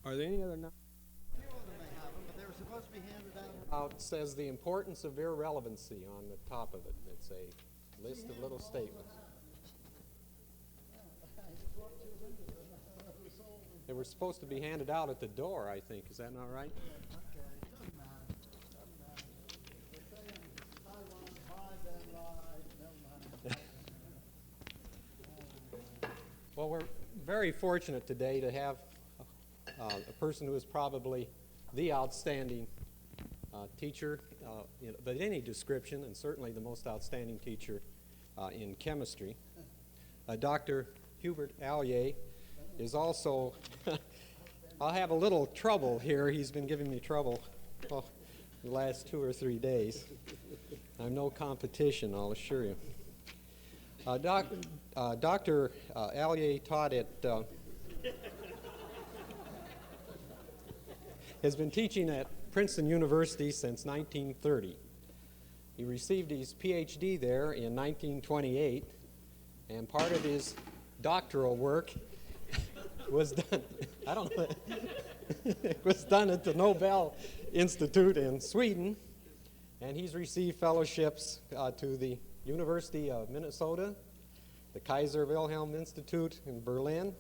Are there any other no- Few of them may have them, but they were supposed to be handed out. It says the importance of irrelevancy on the top of it. It's a list of little statements. They were supposed to be handed out at the door, I think. Is that not right? Okay, doesn't matter. Doesn't matter. They're saying Taiwan, buy them live. Never mind. Well, we're very fortunate today to have a person who is probably the outstanding teacher of any description, and certainly the most outstanding teacher in chemistry. Dr. Hubert Allier is also, I'll have a little trouble here. He's been giving me trouble the last 2 or 3 days. I'm no competition, I'll assure you. Dr. Allier taught at, has been teaching at Princeton University since 1930. He received his PhD there in 1928, and part of his doctoral work was done, I don't know, it was done at the Nobel Institute in Sweden, and he's received fellowships to the University of Minnesota, the Kaiser Wilhelm Institute in Berlin,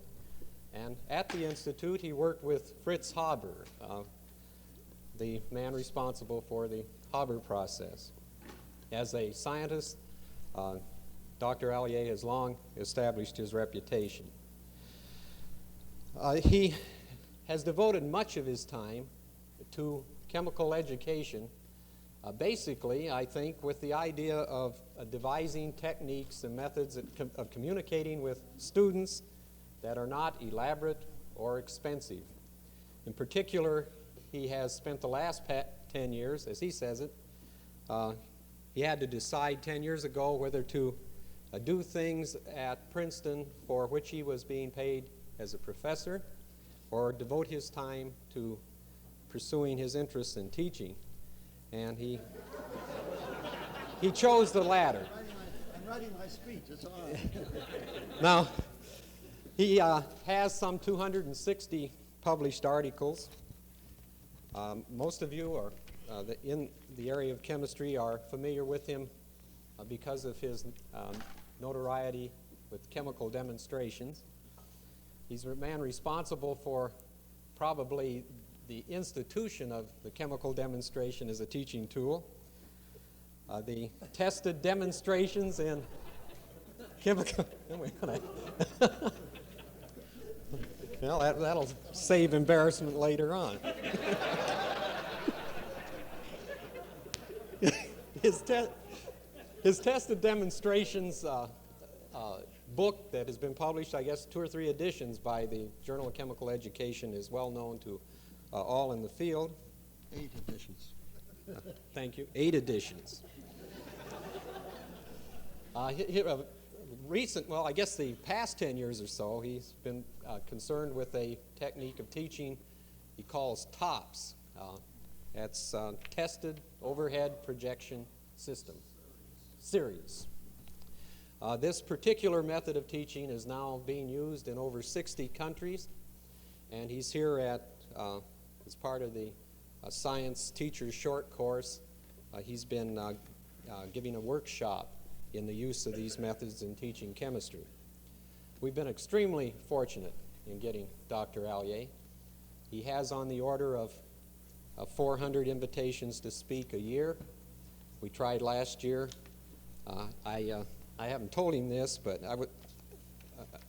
and at the Institute he worked with Fritz Haber, the man responsible for the Haber process. As a scientist, Dr. Allier has long established his reputation. He has devoted much of his time to chemical education, basically, I think, with the idea of devising techniques and methods of communicating with students that are not elaborate or expensive. In particular, he has spent the last 10 years, as he says it, he had to decide 10 years ago whether to do things at Princeton for which he was being paid as a professor, or devote his time to pursuing his interests in teaching. And he chose the latter. I'm writing my speech. It's all right. Now, he has some 260 published articles. Most of you are in the area of chemistry are familiar with him because of his notoriety with chemical demonstrations. He's a man responsible for probably the institution of the chemical demonstration as a teaching tool. The tested demonstrations in chemical... Well, that'll save embarrassment later on. His tested demonstrations book that has been published, I guess, 2 or 3 editions by the Journal of Chemical Education is well known to all in the field. 8 editions. Thank you. 8 editions. Well, I guess the past 10 years or so, he's been concerned with a technique of teaching he calls TOPS. That's Tested Overhead Projection System series. This particular method of teaching is now being used in over 60 countries, and he's here as part of the Science Teachers Short Course. He's been giving a workshop in the use of these methods in teaching chemistry. We've been extremely fortunate in getting Dr. Allier. He has on the order of 400 invitations to speak a year. We tried last year. I haven't told him this, but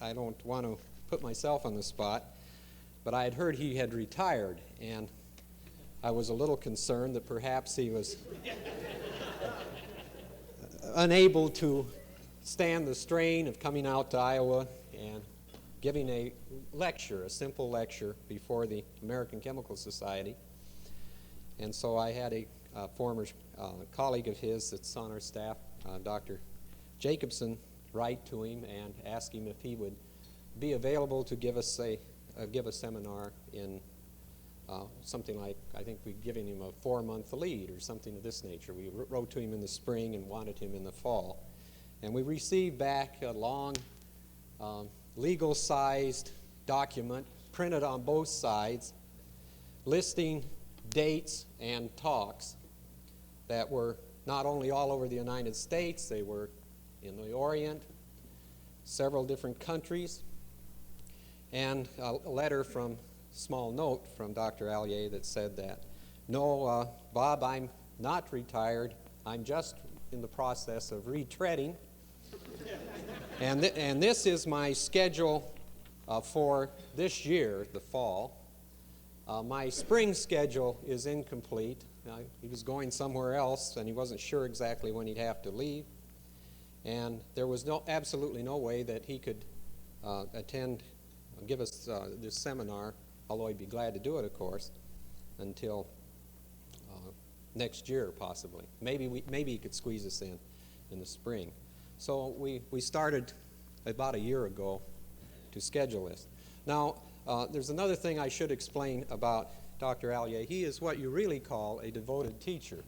I don't want to put myself on the spot, but I had heard he had retired, and I was a little concerned that perhaps he was unable to stand the strain of coming out to Iowa and giving a lecture, a simple lecture, before the American Chemical Society. And so I had a former colleague of his that's on our staff, Dr. Jacobson, write to him and ask him if he would be available to give us give a seminar in something like, I think we'd given him a 4-month lead or something of this nature. We wrote to him in the spring and wanted him in the fall. And we received back a long legal-sized document printed on both sides listing dates and talks that were not only all over the United States, they were in the Orient, several different countries, and a letter from, small note from Dr. Allier that said that, no, Bob, I'm not retired, I'm just in the process of retreading, and this is my schedule for this year, the fall. My spring schedule is incomplete. He was going somewhere else, and he wasn't sure exactly when he'd have to leave. And there was absolutely no way that he could give us this seminar, although he'd be glad to do it, of course, until next year, possibly. Maybe he could squeeze us in the spring. So we started about a year ago to schedule this. Now, there's another thing I should explain about Dr. Allier. He is what you really call a devoted teacher.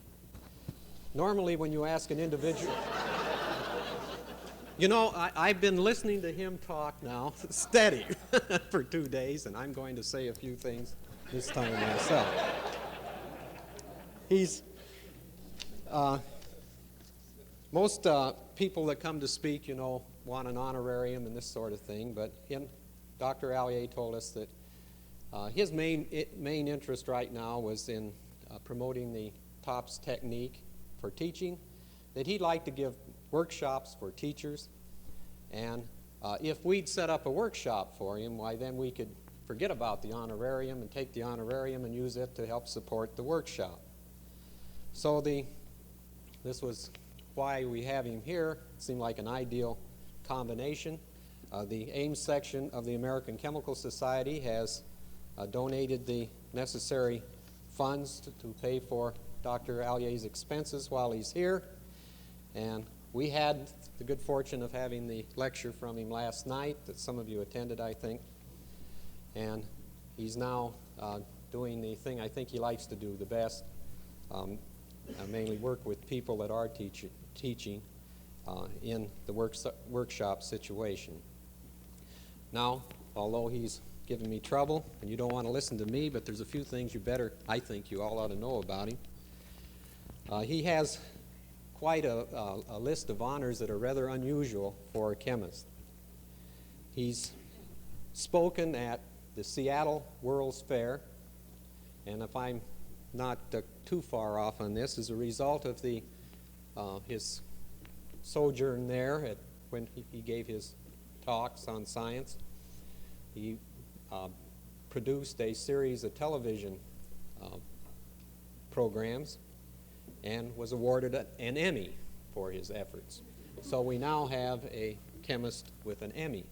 Normally, when you ask an individual... You know, I've been listening to him talk now, steady, for 2 days, and I'm going to say a few things this time myself. Most people that come to speak, you know, want an honorarium and this sort of thing, but Dr. Allier told us that his main interest right now was in promoting the TOPS technique for teaching, that he'd like to give workshops for teachers, and if we'd set up a workshop for him, why then we could forget about the honorarium and take the honorarium and use it to help support the workshop. So this was why we have him here. It seemed like an ideal combination. The Ames section of the American Chemical Society has donated the necessary funds to pay for Dr. Allier's expenses while he's here, and we had the good fortune of having the lecture from him last night that some of you attended, I think. And he's now doing the thing I think he likes to do the best, mainly work with people that are teaching in the workshop situation. Now, although he's giving me trouble, and you don't want to listen to me, but there's a few things I think you all ought to know about him. He has quite a list of honors that are rather unusual for a chemist. He's spoken at the Seattle World's Fair, and if I'm not too far off on this, as a result of his sojourn there when he gave his talks on science, he produced a series of television programs and was awarded an Emmy for his efforts. So we now have a chemist with an Emmy.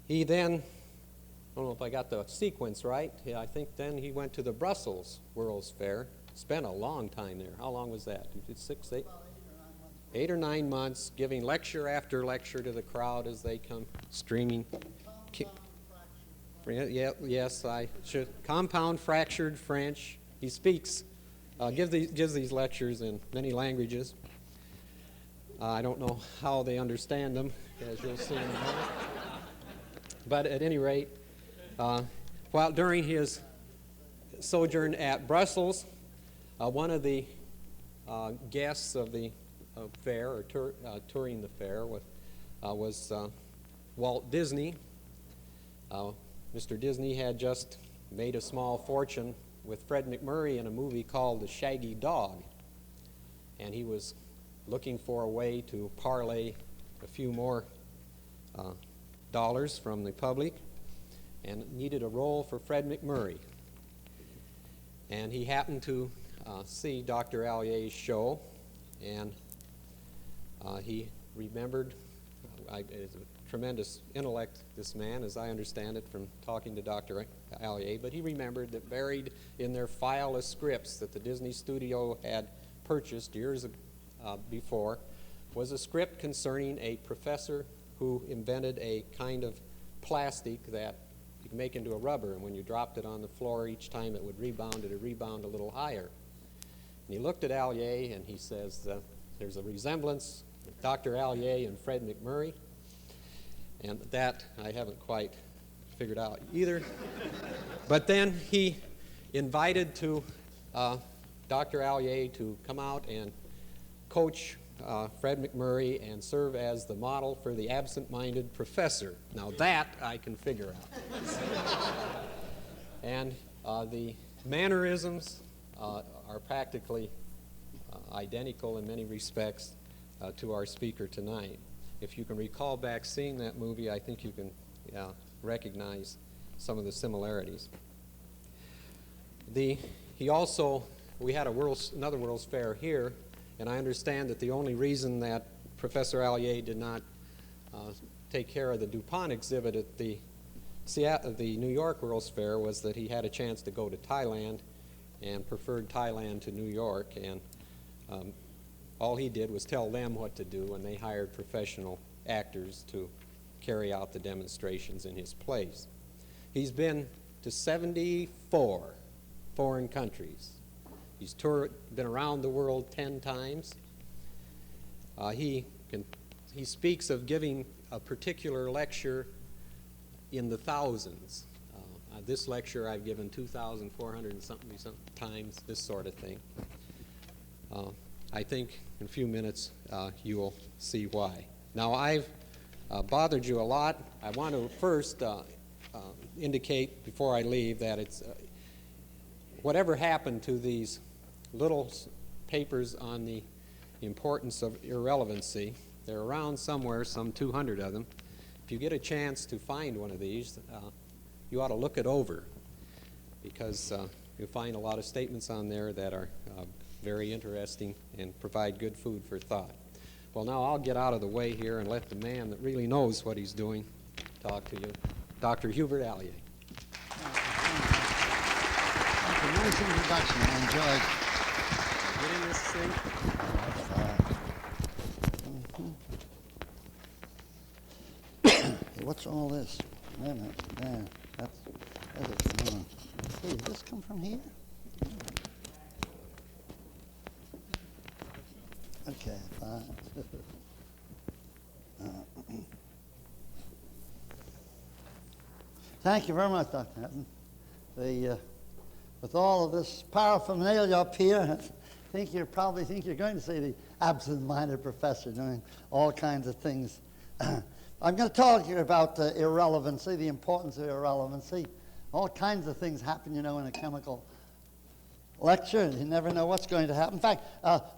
He then, I don't know if I got the sequence right, I think then he went to the Brussels World's Fair, spent a long time there. How long was that? 6, 8? About 8 or 9 months, giving lecture after lecture to the crowd as they come streaming. Yes, I should. Compound fractured French. He speaks, gives these lectures in many languages. I don't know how they understand them, as you'll see in a moment. But at any rate, while during his sojourn at Brussels, one of the guests of the fair, or touring the fair, was Walt Disney. Mr. Disney had just made a small fortune with Fred MacMurray in a movie called The Shaggy Dog, and he was looking for a way to parlay a few more dollars from the public and needed a role for Fred MacMurray. And he happened to see Dr. Allier's show, and he remembered, is a tremendous intellect, this man, as I understand it from talking to Dr. Allier, but he remembered that buried in their file of scripts that the Disney studio had purchased years before was a script concerning a professor who invented a kind of plastic that you could make into a rubber, and when you dropped it on the floor each time it would rebound a little higher. And he looked at Allier and he says, there's a resemblance Dr. Allier and Fred MacMurray, and that I haven't quite figured out either. But then he invited Dr. Allier to come out and coach Fred McMurray and serve as the model for the absent-minded professor. Now that I can figure out. And the mannerisms are practically identical in many respects to our speaker tonight. If you can recall back seeing that movie, I think you can recognize some of the similarities. We had another World's Fair here, and I understand that the only reason that Professor Allier did not take care of the DuPont exhibit at the New York World's Fair was that he had a chance to go to Thailand and preferred Thailand to New York, and all he did was tell them what to do, and they hired professional actors to carry out the demonstrations in his place. He's been to 74 foreign countries. He's been around the world 10 times. He speaks of giving a particular lecture in the thousands. This lecture I've given 2,400 and something times, this sort of thing. I think in a few minutes you will see why. Now I've bothered you a lot. I want to first indicate before I leave that it's whatever happened to these little papers on the importance of irrelevancy. They're around somewhere, some 200 of them. If you get a chance to find one of these, you ought to look it over, because you'll find a lot of statements on there that are very interesting and provide good food for thought. Well, now I'll get out of the way here and let the man that really knows what he's doing talk to you, Dr. Hubert Allier. That's a nice introduction. I enjoyed it. Get in this seat. Hey, what's all this? Wait a minute. There. That's it. Hey, did this come from here? Okay, fine. Thank you very much, Dr. Hatton. With all of this paraphernalia up here, you probably think you're going to see the absent-minded professor doing all kinds of things. I'm going to talk here about irrelevancy, the importance of irrelevancy. All kinds of things happen, in a chemical lecture. You never know what's going to happen. In fact,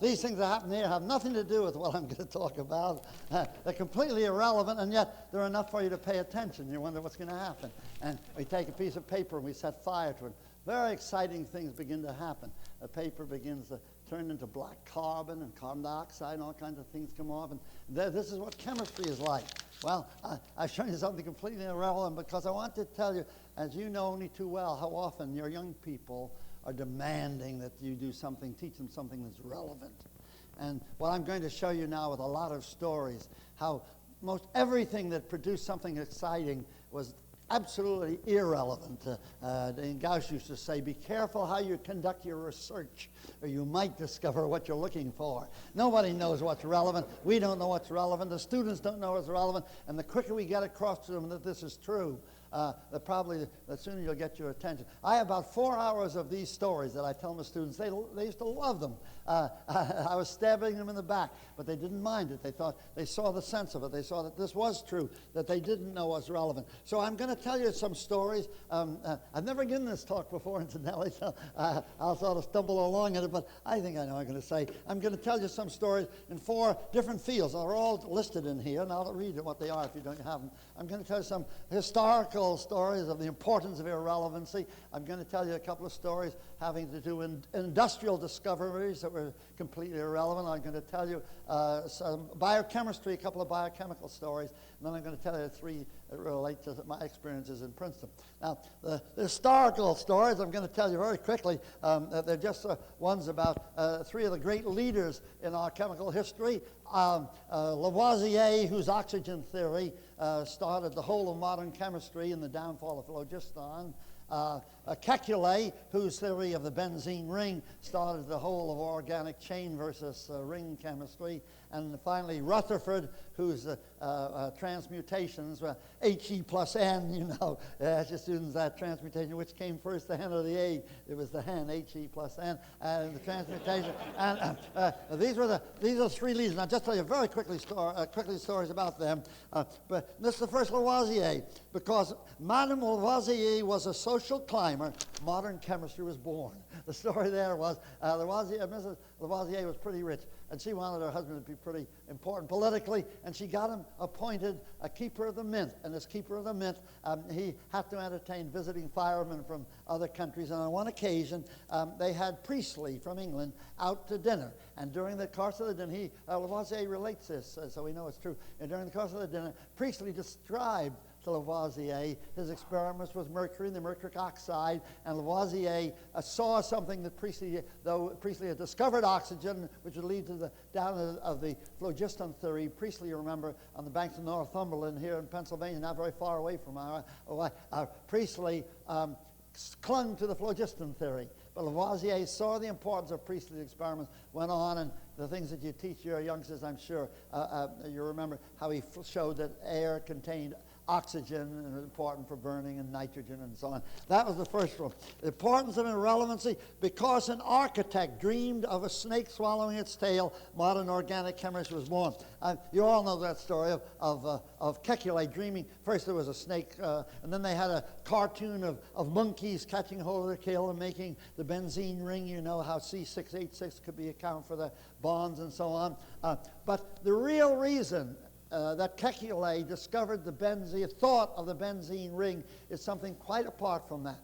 these things that happen here have nothing to do with what I'm going to talk about. They're completely irrelevant, and yet they're enough for you to pay attention. You wonder what's going to happen. And we take a piece of paper and we set fire to it. Very exciting things begin to happen. The paper begins to turn into black carbon and carbon dioxide, and all kinds of things come off. And this is what chemistry is like. Well, I've shown you something completely irrelevant because I want to tell you, as you know only too well, how often your young people are demanding that you do something, teach them something that's relevant. And what I'm going to show you now with a lot of stories, how most everything that produced something exciting was absolutely irrelevant. Gauss used to say, be careful how you conduct your research, or you might discover what you're looking for. Nobody knows what's relevant. We don't know what's relevant. The students don't know what's relevant. And the quicker we get across to them that this is true, the sooner you'll get your attention. I have about 4 hours of these stories that I tell my students. They used to love them. I was stabbing them in the back, but they didn't mind it. They saw the sense of it. They saw that this was true, that they didn't know was relevant. So I'm going to tell you some stories. I've never given this talk before, incidentally, so I'll sort of stumble along in it, but I think I know what I'm going to say. I'm going to tell you some stories in 4 different fields. They're all listed in here, and I'll read what they are if you don't have them. I'm going to tell you some historical stories of the importance of irrelevancy. I'm going to tell you a couple of stories having to do with industrial discoveries that were completely irrelevant. I'm going to tell you some biochemistry, a couple of biochemical stories, and then I'm going to tell you 3 that relate to my experiences in Princeton. Now, the historical stories I'm going to tell you very quickly. They're just ones about 3 of the great leaders in our chemical history. Lavoisier, whose oxygen theory started the whole of modern chemistry and the downfall of phlogiston. Kekulé, whose theory of the benzene ring started the whole of organic chain versus ring chemistry. And finally, Rutherford, whose transmutations were He plus N, you know. Ask your students that transmutation, which came first, the hen or the egg? It was the hen, He plus N, and the transmutation. And these are the three leaders. Now, just tell you very quickly stories about them. But this is the first Lavoisier, because Madame Lavoisier was a social climber. Modern chemistry was born. The story there was Mrs. Lavoisier was pretty rich, and she wanted her husband to be pretty important politically, and she got him appointed a keeper of the mint. And this keeper of the mint, he had to entertain visiting firemen from other countries. And on one occasion, they had Priestley from England out to dinner. And during the course of the dinner, Lavoisier relates this, so we know it's true. And during the course of the dinner, Priestley described to Lavoisier his experiments with mercury and the mercuric oxide, and Lavoisier saw something that Priestley, though Priestley had discovered oxygen, which would lead to the down of the phlogiston theory. Priestley, you remember, on the banks of Northumberland here in Pennsylvania, not very far away from Priestley clung to the phlogiston theory. But Lavoisier saw the importance of Priestley's experiments, went on, and the things that you teach your youngsters, I'm sure, you remember how he showed that air contained oxygen and was important for burning, and nitrogen and so on. That was the first one. The importance of irrelevancy: because an architect dreamed of a snake swallowing its tail, modern organic chemistry was born. You all know that story of Kekulé dreaming. First there was a snake, and then they had a cartoon of monkeys catching hold of their tail and making the benzene ring. You know how C6H6 could be account for the bonds and so on. But the real reason that Kekulé discovered thought of the benzene ring is something quite apart from that.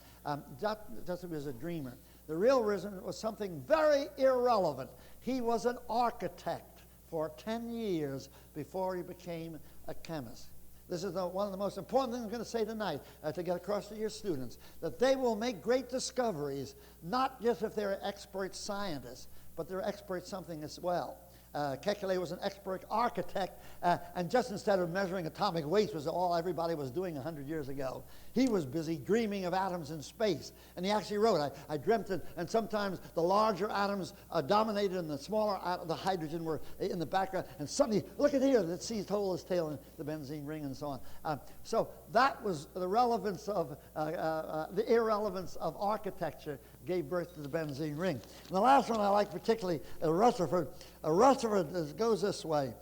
Just he was a dreamer. The real reason was something very irrelevant. He was an architect for 10 years before he became a chemist. This is one of the most important things I'm going to say tonight to get across to your students, that they will make great discoveries, not just if they're expert scientists, but they're expert something as well. Kekulé was an expert architect, and just instead of measuring atomic weights, was all everybody was doing 100 years ago, he was busy dreaming of atoms in space. And he actually wrote, I dreamt it, and sometimes the larger atoms dominated and the smaller the hydrogen were in the background, and suddenly, look at here, that seized hold of his tail in the benzene ring and so on. So that was the relevance of, the irrelevance of architecture gave birth to the benzene ring. And the last one I like particularly, Rutherford. Rutherford goes this way: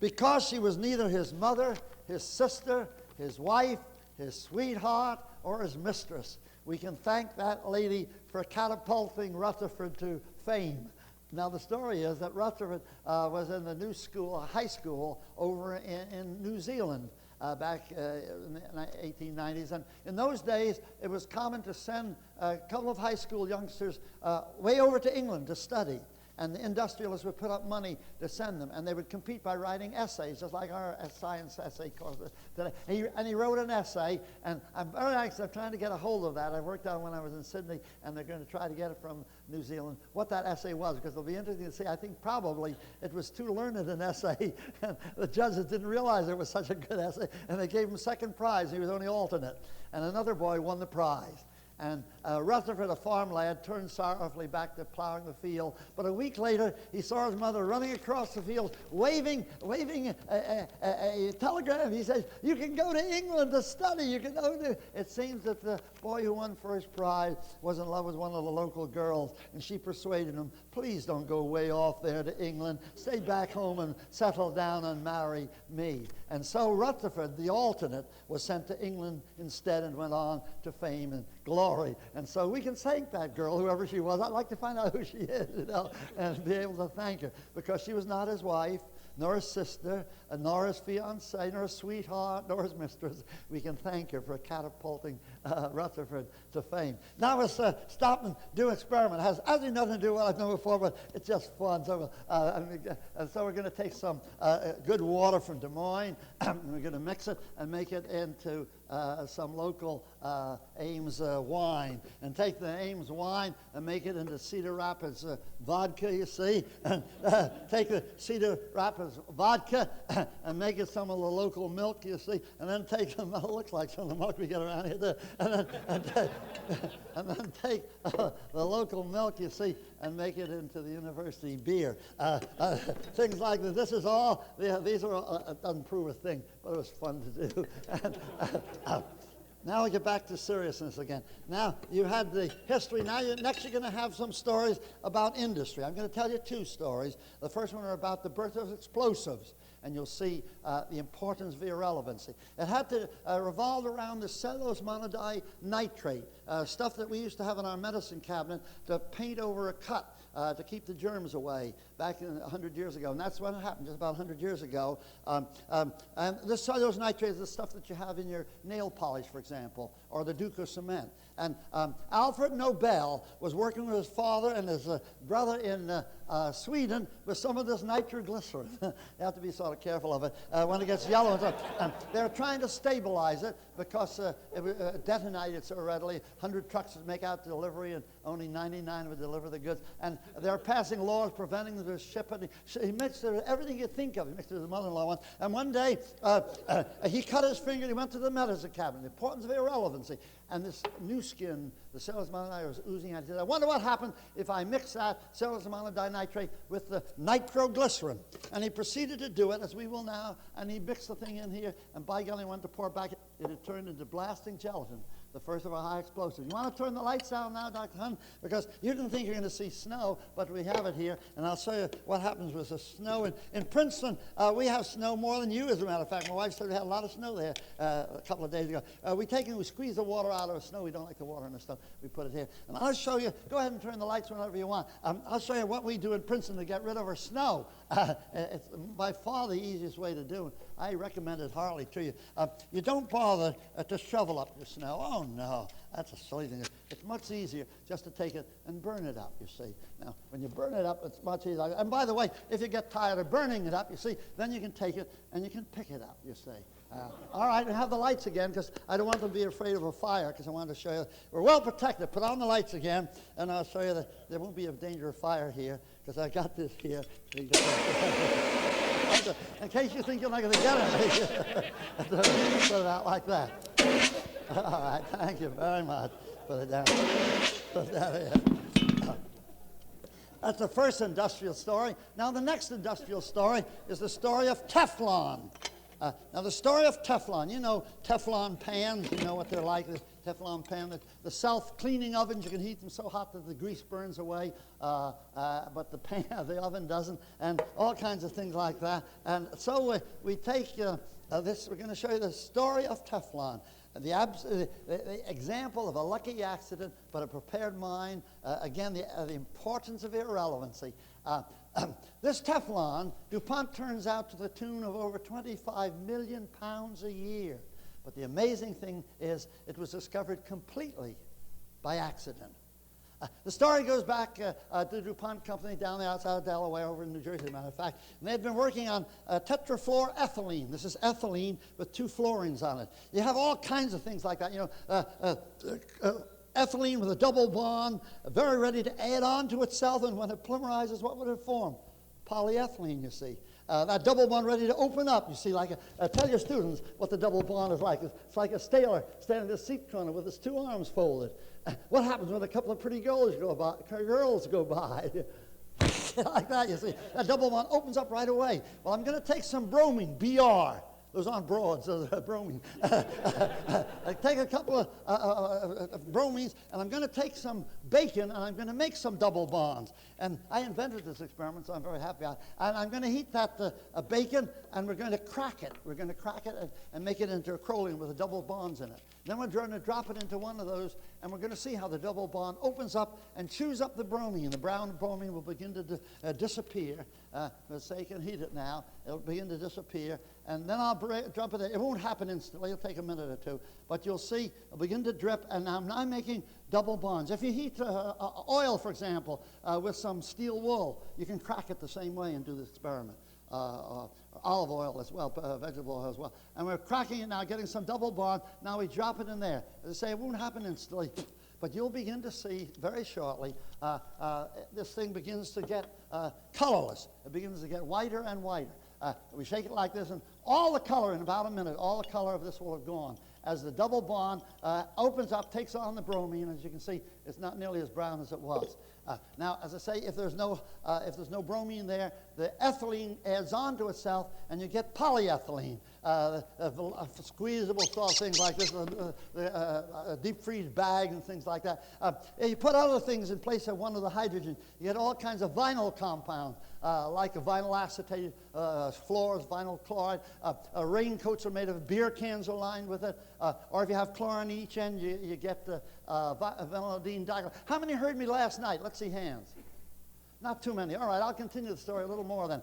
because she was neither his mother, his sister, his wife, his sweetheart, or his mistress, we can thank that lady for catapulting Rutherford to fame. Now the story is that Rutherford was in the new school, high school over in New Zealand back in the 1890s. And in those days, it was common to send a couple of high school youngsters way over to England to study. And the industrialists would put up money to send them, and they would compete by writing essays, just like our science essay course today. And he wrote an essay, and I'm very anxious. I'm trying to get a hold of that. I worked on it when I was in Sydney, and they're going to try to get it from New Zealand, what that essay was, because it'll be interesting to see. I think probably it was too learned an essay, and the judges didn't realize it was such a good essay, and they gave him second prize. He was only alternate, and another boy won the prize. And Rutherford, a farm lad, turned sorrowfully back to plowing the field. But a week later, he saw his mother running across the field, waving a telegram. He says, "You can go to England to study. You can go to." It seems that the boy who won first prize was in love with one of the local girls, and she persuaded him, "Please don't go way off there to England. Stay back home and settle down and marry me." And so Rutherford, the alternate, was sent to England instead and went on to fame and glory. And so we can thank that girl, whoever she was. I'd like to find out who she is, and be able to thank her, because she was not his wife, nor his sister, nor his fiancée, nor his sweetheart, nor his mistress. We can thank her for catapulting Rutherford to fame. Now let's stop and do an experiment. It has absolutely nothing to do with what I've done before, but it's just fun. So, so we're going to take some good water from Des Moines. We're going to mix it and make it into some local Ames wine, and take the Ames wine and make it into Cedar Rapids vodka, you see, and take the Cedar Rapids vodka and make it some of the local milk, you see, and then take some, it looks like some of the milk we get around here, and then take the local milk, you see, and make it into the university beer. Things like this. This is all, these are, doesn't prove a thing, but it was fun to do. Now we get back to seriousness again. Now you had the history. Now next you're going to have some stories about industry. I'm going to tell you two stories. The first one are about the birth of explosives, and you'll see the importance of irrelevancy. It had to revolve around the cellulose monodinitrate, stuff that we used to have in our medicine cabinet to paint over a cut. To keep the germs away back 100 years ago. And that's what happened just about 100 years ago. And this cellulose nitrate is the stuff that you have in your nail polish, for example, or the Duco cement. And Alfred Nobel was working with his father and his brother in Sweden with some of this nitroglycerin. You have to be sort of careful of it when it gets yellow. They're trying to stabilize it because it detonated so readily. 100 trucks would make out delivery and only 99 would deliver the goods. And they're passing laws preventing them to ship it. He mixed it with everything you think of. He mixed it with his mother-in-law once. And one day, he cut his finger and he went to the medicine cabinet. The importance of irrelevancy. And this new skin, the cellulose monodinitrate, was oozing out. He said, I wonder what happened if I mix that cellulose monodinitrate with the nitroglycerin. And he proceeded to do it, as we will now, and he mixed the thing in here, and by golly, he went to pour back, it had turned into blasting gelatin, the first of our high explosives. You want to turn the lights down now, Dr. Hunt? Because you didn't think you're going to see snow, but we have it here, and I'll show you what happens with the snow. In Princeton, we have snow more than you, as a matter of fact. My wife said we had a lot of snow there a couple of days ago. We squeeze the water out of the snow. We don't like the water in the stuff. We put it here. And I'll show you, go ahead and turn the lights whenever you want. I'll show you what we do in Princeton to get rid of our snow. It's by far the easiest way to do it. I recommend it heartily to you. You don't bother to shovel up the snow. Oh, no. That's a silly thing. It's much easier just to take it and burn it up, you see. Now, when you burn it up, it's much easier. And by the way, if you get tired of burning it up, you see, then you can take it and you can pick it up, you see. All right, and have the lights again, because I don't want them to be afraid of a fire, because I wanted to show you. We're well protected. Put on the lights again, and I'll show you that there won't be a danger of fire here, because I got this here. In case you think you're not going to get it, put it out like that. All right, thank you very much. Put it down. Put that in. That's the first industrial story. Now the next industrial story is the story of Teflon. Now the story of Teflon, you know Teflon pans, you know what they're like, the Teflon pan, the self-cleaning ovens, you can heat them so hot that the grease burns away, but the pan, the oven doesn't, and all kinds of things like that. And so we take this, we're going to show you the story of Teflon. The example of a lucky accident, but a prepared mind. Again, the importance of irrelevancy. This Teflon, DuPont turns out to the tune of over 25 million pounds a year. But the amazing thing is it was discovered completely by accident. The story goes back to the DuPont company down there outside of Delaware, over in New Jersey, as a matter of fact. And they had been working on tetrafluoroethylene. This is ethylene with 2 fluorines on it. You have all kinds of things like that. You know, ethylene with a double bond, very ready to add on to itself, and when it polymerizes, what would it form? Polyethylene, you see. That double bond ready to open up. You see, like tell your students what the double bond is like. It's like a sailor standing at the seat corner with his 2 arms folded. What happens when a couple of pretty girls go by? Like that, you see. That double bond opens up right away. Well, I'm going to take some bromine, Br. Those aren't broads, those are bromine. I take a couple of bromines, and I'm going to take some bacon, and I'm going to make some double bonds. And I invented this experiment, so I'm very happy about it. And I'm going to heat that bacon, and we're going to crack it. We're going to crack it and make it into acrolein with the double bonds in it. Then we're going to drop it into one of those, and we're going to see how the double bond opens up and chews up the bromine. The brown bromine will begin to disappear. Let's say you can heat it now. It'll begin to disappear. And then I'll drop it in. It won't happen instantly. It'll take a minute or two. But you'll see it'll begin to drip. And I'm making double bonds. If you heat oil, for example, with some steel wool, you can crack it the same way and do this experiment. Or olive oil as well, vegetable oil as well. And we're cracking it now, getting some double bond. Now we drop it in there. As I say, it won't happen instantly, but you'll begin to see very shortly this thing begins to get colorless. It begins to get whiter and whiter. We shake it like this, and all the color in about a minute, all the color of this will have gone. As the double bond opens up, takes on the bromine, as you can see, it's not nearly as brown as it was. Now, as I say, if there's no bromine there, the ethylene adds on to itself, and you get polyethylene, squeezable sort of things like this, deep freeze bag and things like that. You put other things in place of one of the hydrogen, you get all kinds of vinyl compounds, like a vinyl acetate, floors, vinyl chloride. Raincoats are made of beer cans are lined with it. Or if you have chlorine in each end, you get vinylidene dichloride. How many heard me last night? Let's see hands. Not too many. All right, I'll continue the story a little more then.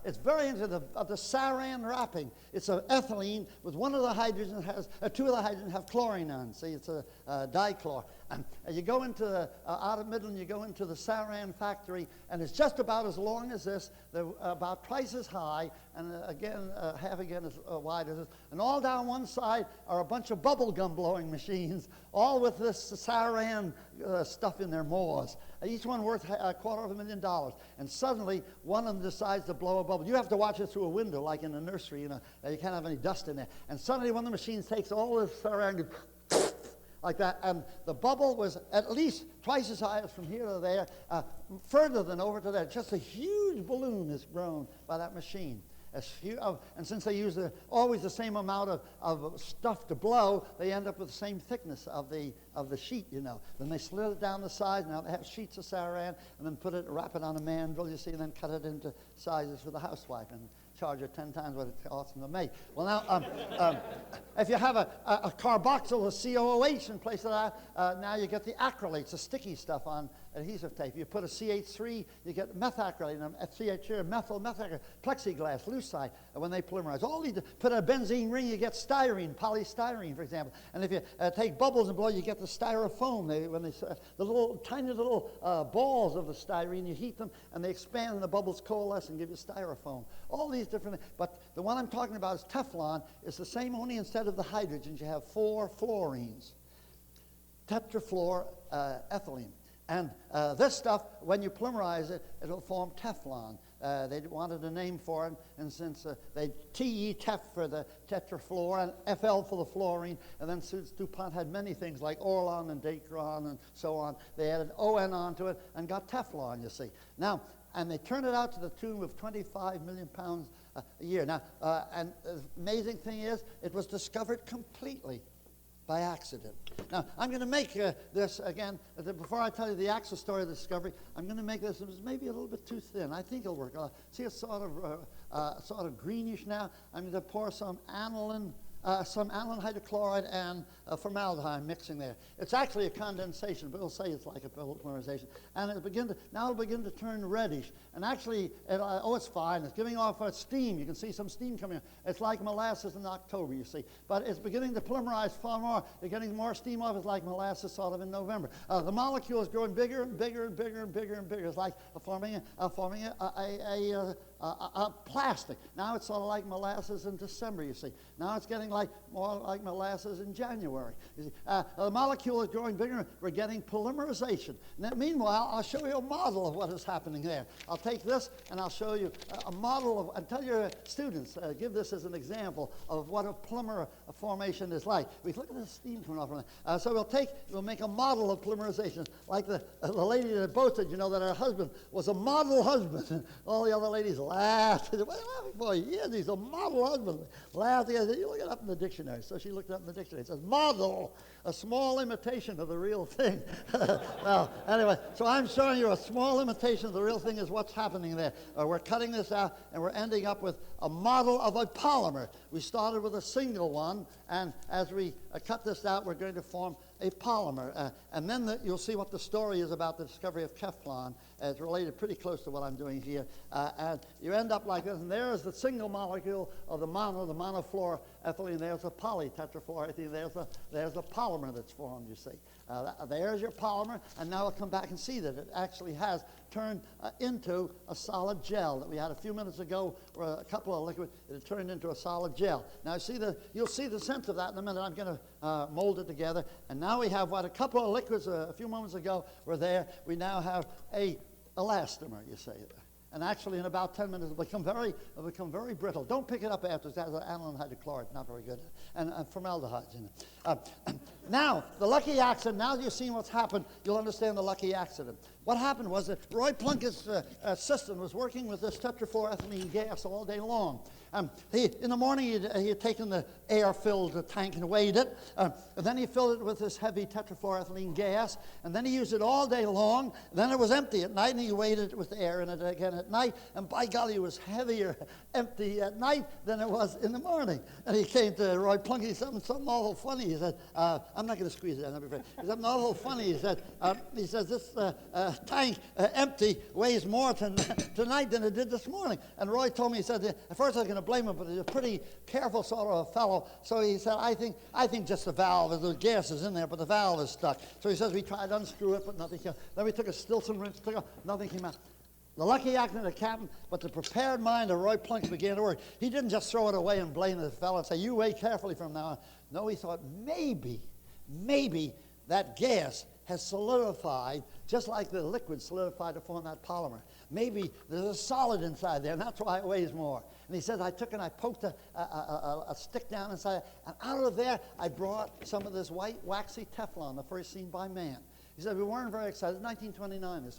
It's very interesting, the saran wrapping. It's an ethylene with one of the hydrogens has, two of the hydrogens have chlorine on. See, it's a dichlor. And you go into, out of Midland, you go into the saran factory, and it's just about as long as this. They're about twice as high, and again, half again as wide as this. And all down one side are a bunch of bubble gum blowing machines, all with this saran stuff in their maws. Each one worth $250,000. And suddenly, one of them decides to blow a bubble. You have to watch it through a window, like in a nursery, you know. You can't have any dust in there. And suddenly, one of the machines takes all this saran like that, and the bubble was at least twice as high as from here to there, further than over to there. Just a huge balloon is grown by that machine. And since they use always the same amount of stuff to blow, they end up with the same thickness of the sheet, you know. Then they slit it down the sides. Now they have sheets of saran, and then wrap it on a mandrel, you see, and then cut it into sizes for the housewife and charge her 10 times what it costs them to make. Well, now, if you have a carboxyl, a COOH in place of that, now you get the acrylates, the sticky stuff on adhesive tape. You put a CH3, you get methacrylate, and a CH3, methyl methacrylate, plexiglass, lucite, when they polymerize. All these, put a benzene ring, you get styrene, polystyrene, for example. And if you take bubbles and blow, you get the styrofoam. The little tiny little balls of the styrene, you heat them, and they expand, and the bubbles coalesce and give you styrofoam. All these different things. But the one I'm talking about is Teflon. It's the same, only instead of the hydrogens, you have 4 fluorines. Tetrafluoroethylene. And this stuff, when you polymerize it, it'll form Teflon. They wanted a name for it, and since they TE-Tef for the tetrafluor and FL for the fluorine, and then since DuPont had many things like Orlon and Dacron and so on, they added ON onto it and got Teflon, you see. Now, and they turned it out to the tune of 25 million pounds a year. Now, and the amazing thing is, it was discovered completely by accident. Now, I'm going to make this, again, before I tell you the actual story of the discovery, I'm going to make this maybe a little bit too thin. I think it'll work. See, it's sort of greenish now. I'm going to pour some aniline hydrochloride and formaldehyde mixing there. It's actually a condensation, but it'll say it's like a polymerization. And it'll begin to turn reddish. And actually, it's fine. It's giving off steam. You can see some steam coming out. It's like molasses in October, you see. But it's beginning to polymerize far more. You're getting more steam off. It's like molasses sort of in November. The molecule is growing bigger and bigger and bigger and bigger and bigger. It's like forming a plastic. Now it's sort of like molasses in December, you see. Now it's getting more like molasses in January. You see, the molecule is growing bigger. We're getting polymerization. Now, meanwhile, I'll show you a model of what is happening there. I'll take this and I'll show you a model of, and tell your students, give this as an example of what a polymer formation is like. We look at the steam coming off from that. So we'll make a model of polymerization, like the lady that boasted, you know, that her husband was a model husband. All the other ladies laughed. They said, "What are you laughing for? Yes, he's a model husband." Laughed. I said, "You look it up in the dictionary." So she looked it up in the dictionary. It says, model, a small imitation of the real thing. Well, anyway, so I'm showing you a small imitation of the real thing is what's happening there. We're cutting this out, and we're ending up with a model of a polymer. We started with a single one, and as we cut this out, we're going to form a polymer. And then you'll see what the story is about the discovery of Teflon. It's related pretty close to what I'm doing here. And you end up like this, and there's the single molecule of the monofluoroethylene. There's the polytetrafluoroethylene. There's the polymer that's formed, you see. There's your polymer, and now we'll come back and see that it actually has turned into a solid gel that we had a few minutes ago, where a couple of liquid, it turned into a solid gel. Now you'll see the sense of that in a minute. I'm going to mold it together, and now we have what a couple of liquids a few moments ago were there. We now have a elastomer, you see. And actually, in about 10 minutes, it'll become very brittle. Don't pick it up afterwards. It has aniline hydrochloride, not very good, and formaldehydes in it. Now, the lucky accident, now that you've seen what's happened, you'll understand the lucky accident. What happened was that Roy Plunkett's assistant was working with this tetrafluoroethylene gas all day long. In the morning, he had taken the air-filled tank and weighed it. And then he filled it with this heavy tetrafluoroethylene gas. And then he used it all day long. And then it was empty at night, and he weighed it with air in it again at night. And by golly, it was heavier empty at night than it was in the morning. And he came to Roy Plunkett. He said something awful funny. He said, I'm not going to squeeze it. I'm not afraid. He said something awful funny. He says, this tank empty weighs more tonight than it did this morning. And Roy told me, he said, at first I was going to blame him, but he's a pretty careful sort of a fellow. So he said, I think just the valve, the gas is in there, but the valve is stuck. So he says, we tried to unscrew it, but nothing came. Then we took a Stilson wrench, nothing came out. The lucky accident of the captain, but the prepared mind of Roy Plunkett began to work. He didn't just throw it away and blame the fellow and say, you weigh carefully from now on. No, he thought, maybe that gas has solidified just like the liquid solidified to form that polymer. Maybe there's a solid inside there, and that's why it weighs more. And he says, I took and I poked a stick down inside, and out of there I brought some of this white waxy Teflon, the first seen by man. He said, we weren't very excited. 1939. He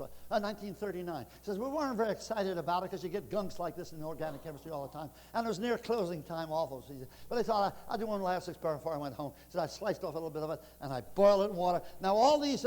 says, we weren't very excited about it because you get gunks like this in organic chemistry all the time. And it was near closing time also. But I thought, I'd do one last experiment before I went home. He said, I sliced off a little bit of it, and I boiled it in water. Now, all these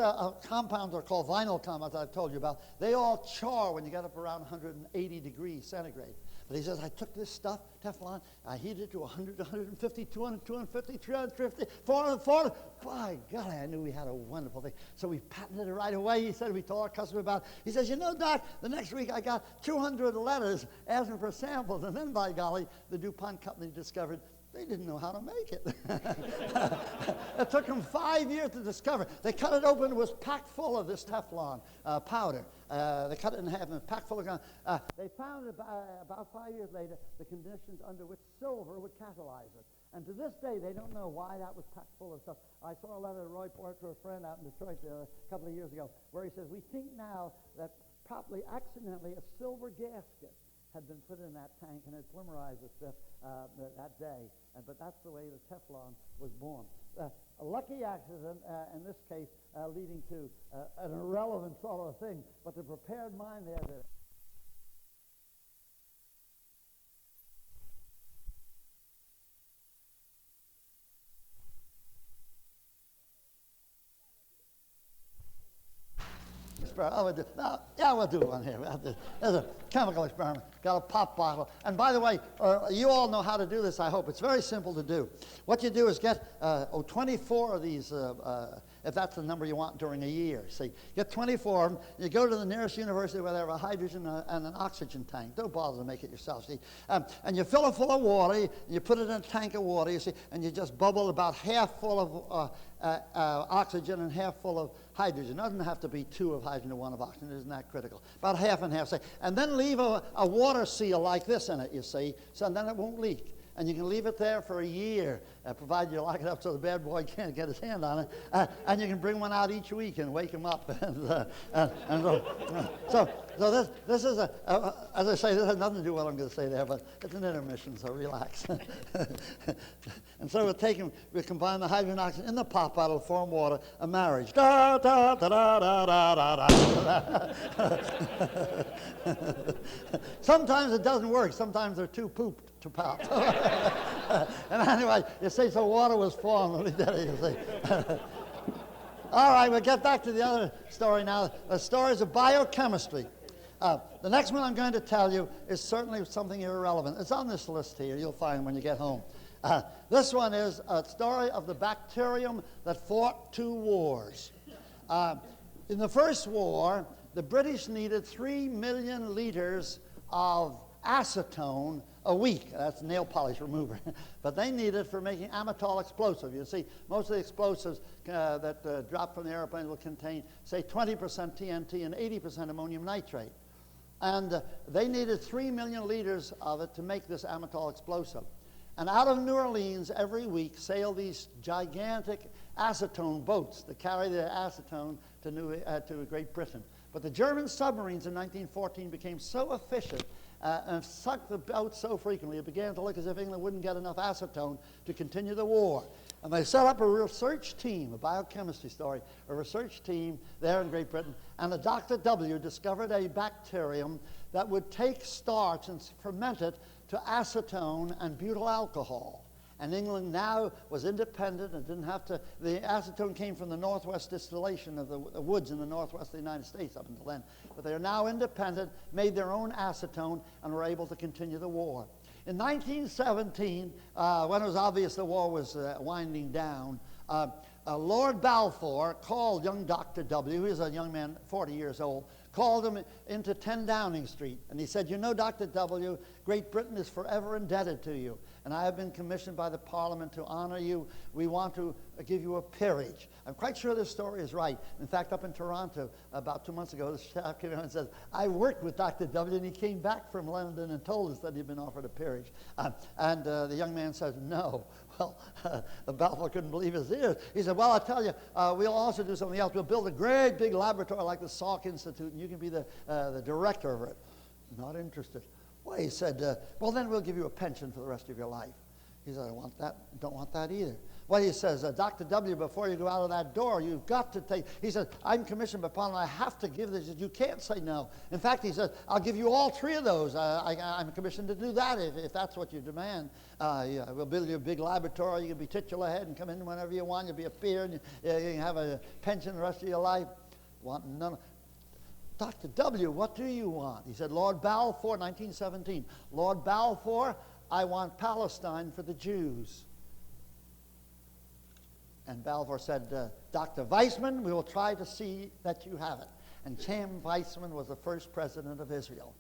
compounds are called vinyl compounds that I've told you about. They all char when you get up around 180 degrees centigrade. But he says, I took this stuff, Teflon, I heated it to 100, 150, 200, 250, 350, 400, 400. By golly, I knew we had a wonderful thing. So we patented it right away. He said, we told our customer about it. He says, you know, Doc, the next week I got 200 letters asking for samples. And then, by golly, the DuPont company discovered they didn't know how to make it. It took them 5 years to discover. They cut it open. It was packed full of this Teflon powder. They cut it in half and packed full of gum. They found about 5 years later the conditions under which silver would catalyze it. And to this day, they don't know why that was packed full of stuff. I saw a letter Roy brought to a friend out in Detroit a couple of years ago where he says, we think now that probably accidentally a silver gasket had been put in that tank and had polymerized the stuff that day. But that's the way the Teflon was born. A lucky accident, in this case, leading to an irrelevant sort of thing, but the prepared mind there that we'll do one here. There's a chemical experiment. Got a pop bottle. And by the way, you all know how to do this, I hope. It's very simple to do. What you do is get 24 of these, if that's the number you want during a year. See, get 24 of them. You go to the nearest university where they have a hydrogen and an oxygen tank. Don't bother to make it yourself, see. And you fill it full of water. You put it in a tank of water, you see, and you just bubble about half full of oxygen and half full of hydrogen. It doesn't have to be 2 of hydrogen and 1 of oxygen. It isn't that critical. About half and half, say. And then leave a water seal like this in it, you see, so then it won't leak. And you can leave it there for a year, provided you lock it up so the bad boy can't get his hand on it. And you can bring one out each week and wake him up. So this is as I say, this has nothing to do with what I'm going to say there, but it's an intermission, so relax. And so we combine the hydrogen and oxygen in the pop bottle to form water, a marriage. Da, da, da, da, da, da, da, da. Sometimes it doesn't work. Sometimes they're too pooped to pop. And anyway, you see, so water was formed when we did it, you see. All right, we'll get back to the other story now. The stories of biochemistry. The next one I'm going to tell you is certainly something irrelevant. It's on this list here. You'll find when you get home. This one is a story of the bacterium that fought 2 wars. In the first war, the British needed 3 million liters of acetone a week. That's nail polish remover. But they need it for making amytal explosive. You see, most of the explosives that drop from the airplane will contain, say, 20% TNT and 80% ammonium nitrate. And they needed 3 million liters of it to make this amytal explosive. And out of New Orleans every week sail these gigantic acetone boats that carry the acetone to Great Britain. But the German submarines in 1914 became so efficient and sucked the boats so frequently, it began to look as if England wouldn't get enough acetone to continue the war. And they set up a research team, a biochemistry story, a research team there in Great Britain. And the Dr. W discovered a bacterium that would take starch and ferment it to acetone and butyl alcohol. And England now was independent and didn't have to, the acetone came from the northwest distillation of the woods in the northwest of the United States up until then. But they are now independent, made their own acetone, and were able to continue the war. In 1917, when it was obvious the war was winding down, Lord Balfour called young Dr. W, he was a young man, 40 years old, called him into 10 Downing Street. And he said, you know, Dr. W, Great Britain is forever indebted to you. And I have been commissioned by the Parliament to honor you. We want to give you a peerage. I'm quite sure this story is right. In fact, up in Toronto about 2 months ago, the chap came out and says, I worked with Dr. W, and he came back from London and told us that he'd been offered a peerage. The young man says, no. Well, Balfour couldn't believe his ears. He said, well, I'll tell you, we'll also do something else. We'll build a great big laboratory like the Salk Institute, and you can be the director of it. Not interested. Well, he said, well, then we'll give you a pension for the rest of your life. He said, I want that. Don't want that either. Well, he says, Dr. W, before you go out of that door, you've got to take, he says, I'm commissioned by Parliament, I have to give this. He says, you can't say no. In fact, he says, I'll give you all three of those. I'm commissioned to do that if that's what you demand. Yeah, we'll build you a big laboratory. You can be titular head and come in whenever you want. You'll be a peer, and you can have a pension the rest of your life. Want none of Dr. W, what do you want? He said, Lord Balfour, 1917. Lord Balfour, I want Palestine for the Jews. And Balfour said, Dr. Weizmann, we will try to see that you have it. And Chaim Weizmann was the first president of Israel.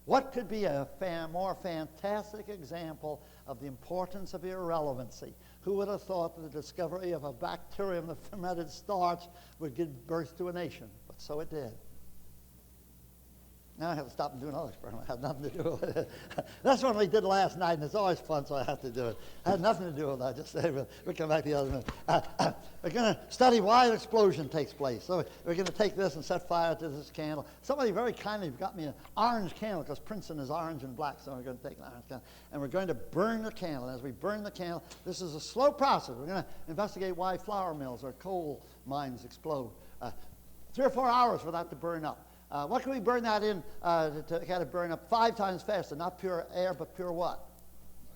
What could be a more fantastic example of the importance of irrelevancy? Who would have thought that the discovery of a bacterium that fermented starch would give birth to a nation? But so it did. Now I have to stop and do another experiment. It had nothing to do with it. That's what we did last night, and it's always fun, so I have to do it. It had nothing to do with that. Just say we'll come back to the other minute. We're going to study why an explosion takes place. So we're going to take this and set fire to this candle. Somebody very kindly got me an orange candle, because Princeton is orange and black, so we're going to take an orange candle. And we're going to burn the candle. As we burn the candle, this is a slow process. We're going to investigate why flour mills or coal mines explode. 3 or 4 hours for that to burn up. What can we burn that in to get it burn up 5 times faster? Not pure air, but pure what?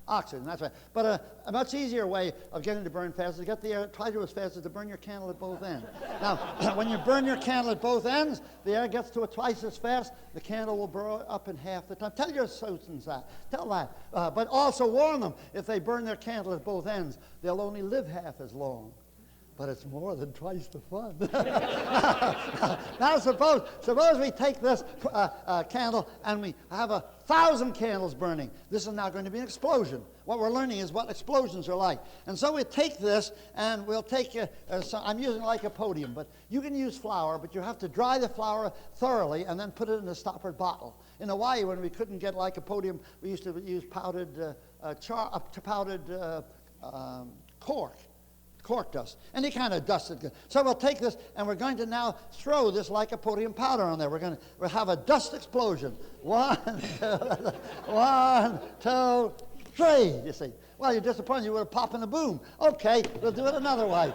Oxygen, that's right. But a much easier way of getting it to burn faster is to get the air, try to do as fast as to burn your candle at both ends. Now, when you burn your candle at both ends, the air gets to it twice as fast. The candle will burn up in half the time. Tell your associates that. Tell that. But also warn them, if they burn their candle at both ends, they'll only live half as long. But it's more than twice the fun. Now suppose we take this candle and we have 1,000 candles burning. This is now going to be an explosion. What we're learning is what explosions are like. And so we take this and we'll take, I'm using lycopodium, but you can use flour, but you have to dry the flour thoroughly and then put it in a stoppered bottle. In Hawaii, when we couldn't get lycopodium, we used to use powdered cork dust, any kind of dust. So we'll take this, and we're going to now throw this lycopodium powder on there. We'll have a dust explosion. 1, 2, 3, you see. Well, you're disappointed you would have popped in a boom. Okay, we'll do it another way.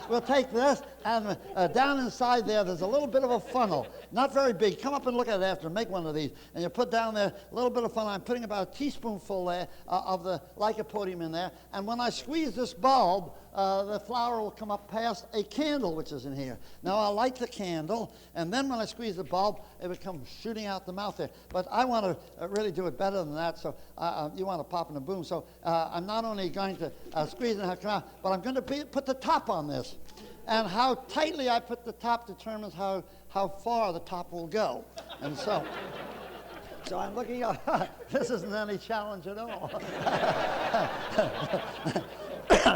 We'll take this, and down inside there's a little bit of a funnel. Not very big. Come up and look at it after. Make one of these. And you put down there a little bit of funnel. I'm putting about a teaspoonful there of the lycopodium in there. And when I squeeze this bulb, the flour will come up past a candle, which is in here. Now I'll light the candle, and then when I squeeze the bulb, it will come shooting out the mouth there. But I want to really do it better than that, so you want to pop in a boom. So I'm not only going to squeeze it and have it come out, but I'm going to put the top on this. And how tightly I put the top determines how far the top will go. And so So I'm looking up. This isn't any challenge at all.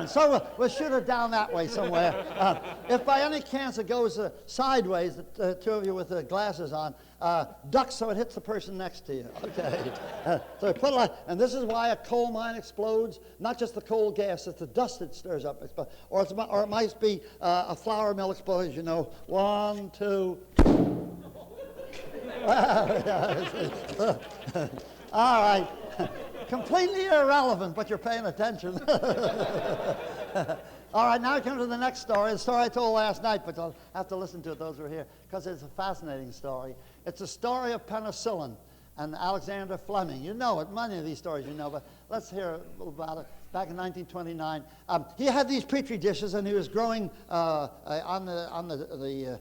So we'll shoot it down that way somewhere. If by any chance it goes sideways, the two of you with the glasses on, duck so it hits the person next to you. Okay. So put and this is why a coal mine explodes. Not just the coal gas, it's the dust it stirs up. Or it might be a flour mill explosion. You know, 1, 2. All right. Completely irrelevant, but you're paying attention. All right, now I come to the next story, the story I told last night, but you'll have to listen to it, those who are here, because it's a fascinating story. It's a story of penicillin and Alexander Fleming. You know it, many of these stories you know, but let's hear a little about it. Back in 1929, he had these petri dishes, and he was growing on the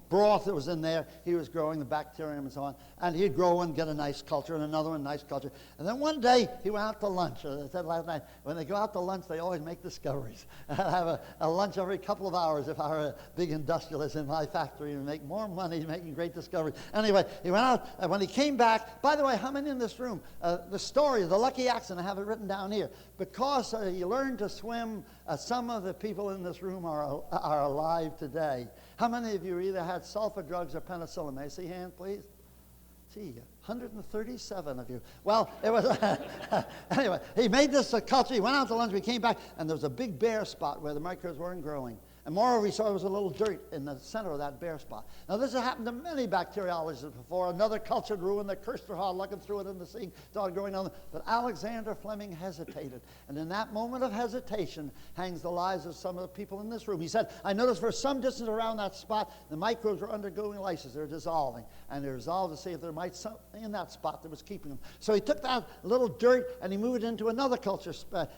broth that was in there. He was growing the bacterium and so on, and he'd grow and get a nice culture, and another one, nice culture. And then one day he went out to lunch. As I said last night, when they go out to lunch, they always make discoveries. I'd have a lunch every couple of hours if I were a big industrialist in my factory and make more money making great discoveries. Anyway, he went out, and when he came back, by the way, how many in this room? The story, the lucky accident, I have it written down here. Because you learned to swim, some of the people in this room are alive today. How many of you either had sulfur drugs or penicillin? May I see hand, please? Gee, 137 of you. Well, it was, anyway, he made this culture. He went out to lunch, we came back, and there was a big bare spot where the microbes weren't growing. And moreover, he saw there was a little dirt in the center of that bare spot. Now, this has happened to many bacteriologists before. Another cultured ruin, they cursed their heart, looking through it in the sea, started growing on them. But Alexander Fleming hesitated. And in that moment of hesitation hangs the lives of some of the people in this room. He said, I noticed for some distance around that spot, the microbes were undergoing lysis. They're dissolving. And they resolved to see if there might be something in that spot that was keeping them. So he took that little dirt and he moved it into another culture,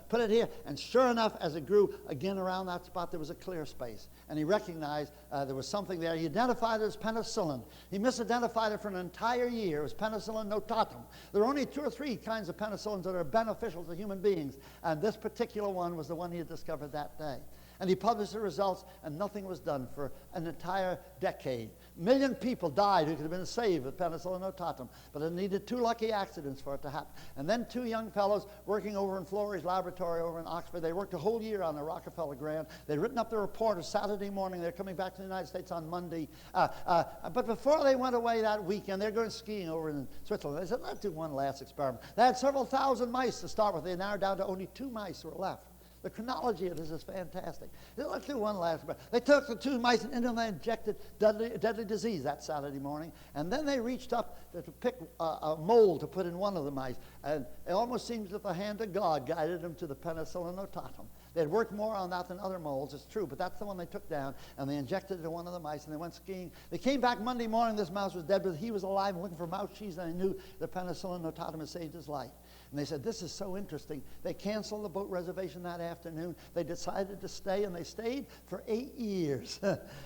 put it here. And sure enough, as it grew again around that spot, there was a clear space. And he recognized there was something there. He identified it as penicillin. He misidentified it for an entire year. It was penicillin notatum. There are only 2 or 3 kinds of penicillins that are beneficial to human beings. And this particular one was the one he had discovered that day. And he published the results, and nothing was done for an entire decade. 1 million people died who could have been saved with penicillin notatum, but it needed 2 lucky accidents for it to happen. And then 2 young fellows working over in Florey's laboratory over in Oxford, they worked a whole year on the Rockefeller grant. They'd written up the report of Saturday morning. They're coming back to the United States on Monday. But before they went away that weekend, they're going skiing over in Switzerland. They said, let's do one last experiment. They had several thousand mice to start with. They narrowed down to only 2 mice were left. The chronology of this is fantastic. Let's do one last one. They took the 2 mice and into them they injected deadly disease that Saturday morning. And then they reached up to pick a mold to put in one of the mice. And it almost seems that the hand of God guided them to the penicillin notatum. They had worked more on that than other molds, it's true, but that's the one they took down, and they injected it to one of the mice, and they went skiing. They came back Monday morning, this mouse was dead, but he was alive and looking for mouse cheese, and they knew the penicillin notatum had saved his life. And they said, this is so interesting. They canceled the boat reservation that afternoon. They decided to stay, and they stayed for 8 years.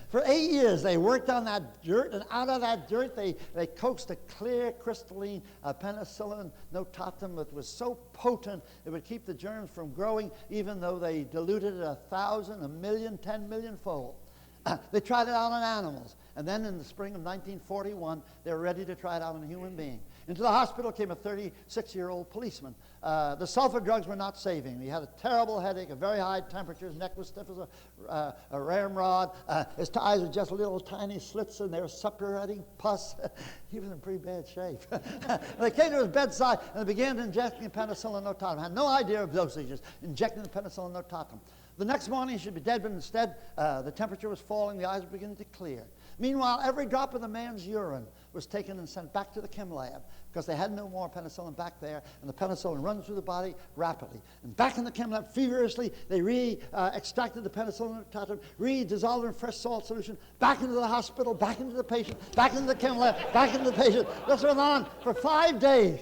For 8 years, they worked on that dirt, and out of that dirt, they coaxed a clear, crystalline penicillin notatum that was so potent it would keep the germs from growing, even though they diluted it 1,000, 1,000,000, 10 million fold. They tried it out on animals. And then in the spring of 1941, they were ready to try it out on a human being. Into the hospital came a 36-year-old policeman. The sulfur drugs were not saving him. He had a terrible headache, a very high temperature. His neck was stiff as a ramrod. His eyes were just little tiny slits, and they were separating pus. He was in pretty bad shape. They came to his bedside, and they began injecting penicillin notatum. Had no idea of dosages, injecting the penicillin notatum. The next morning, he should be dead, but instead, the temperature was falling, the eyes were beginning to clear. Meanwhile, every drop of the man's urine was taken and sent back to the chem lab because they had no more penicillin back there, and the penicillin runs through the body rapidly. And back in the chem lab, feverishly, they extracted the penicillin notatum, dissolved it in fresh salt solution, back into the hospital, back into the patient, back into the chem lab, back into the patient. This went on for 5 days.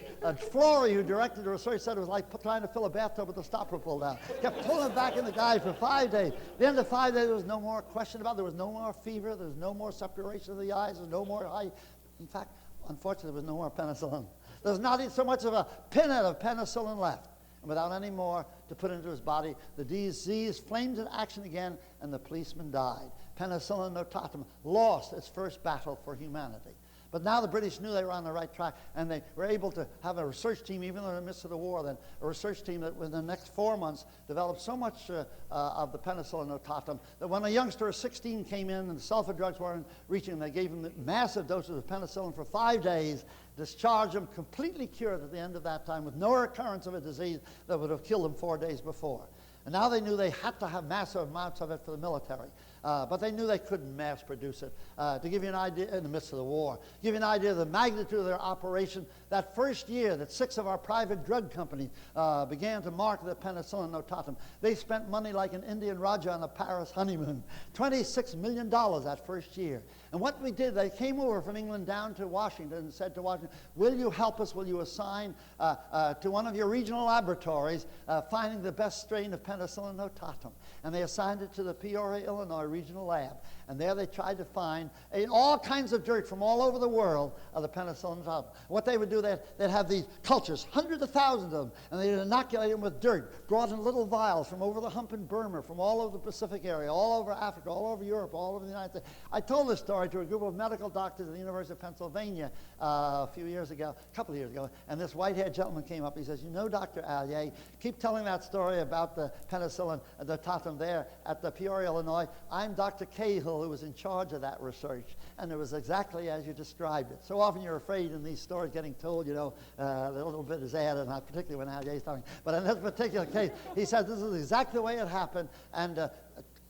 Florey, who directed the research, said it was like trying to fill a bathtub with a stopper pulled out. Kept pulling it back in the guy for 5 days. At the end of 5 days, there was no more question about it. There was no more fever. There was no more separation of the eyes. There was no more high. In fact, unfortunately, there was no more penicillin. There was not even so much of a pinhead of penicillin left. And without any more to put into his body, the disease flamed into action again, and the policeman died. Penicillin notatum lost its first battle for humanity. But now the British knew they were on the right track, and they were able to have a research team, even though in the midst of the war, then a research team that within the next 4 months developed so much of the penicillin notatum that when a youngster of 16 came in and the sulfa drugs weren't reaching him, they gave him massive doses of penicillin for 5 days, discharged him, completely cured at the end of that time with no recurrence of a disease that would have killed him 4 days before. And now they knew they had to have massive amounts of it for the military. But they knew they couldn't mass produce it. To give you an idea, in the midst of the war, give you an idea of the magnitude of their operation, that first year that 6 of our private drug companies began to market the penicillin notatum, they spent money like an Indian Raja on a Paris honeymoon, $26 million that first year. And what we did, they came over from England down to Washington and said to Washington, will you help us, will you assign to one of your regional laboratories finding the best strain of penicillin notatum? And they assigned it to the Peoria, Illinois regional lab. And there they tried to find in all kinds of dirt from all over the world of the penicillin notatum. What they would do, they'd have these cultures, hundreds of thousands of them, and they'd inoculate them with dirt, brought in little vials from over the hump in Burma, from all over the Pacific area, all over Africa, all over Europe, all over the United States. I told this story to a group of medical doctors at the University of Pennsylvania a couple of years ago, and this white-haired gentleman came up. He says, you know, Dr. Allier, keep telling that story about the penicillin notatum there at the Peoria, Illinois. I'm Dr. Cahill, who was in charge of that research, and it was exactly as you described it. So often you're afraid in these stories getting told, you know, a little bit is added, not particularly when Allier's talking. But in this particular case, he said this is exactly the way it happened, and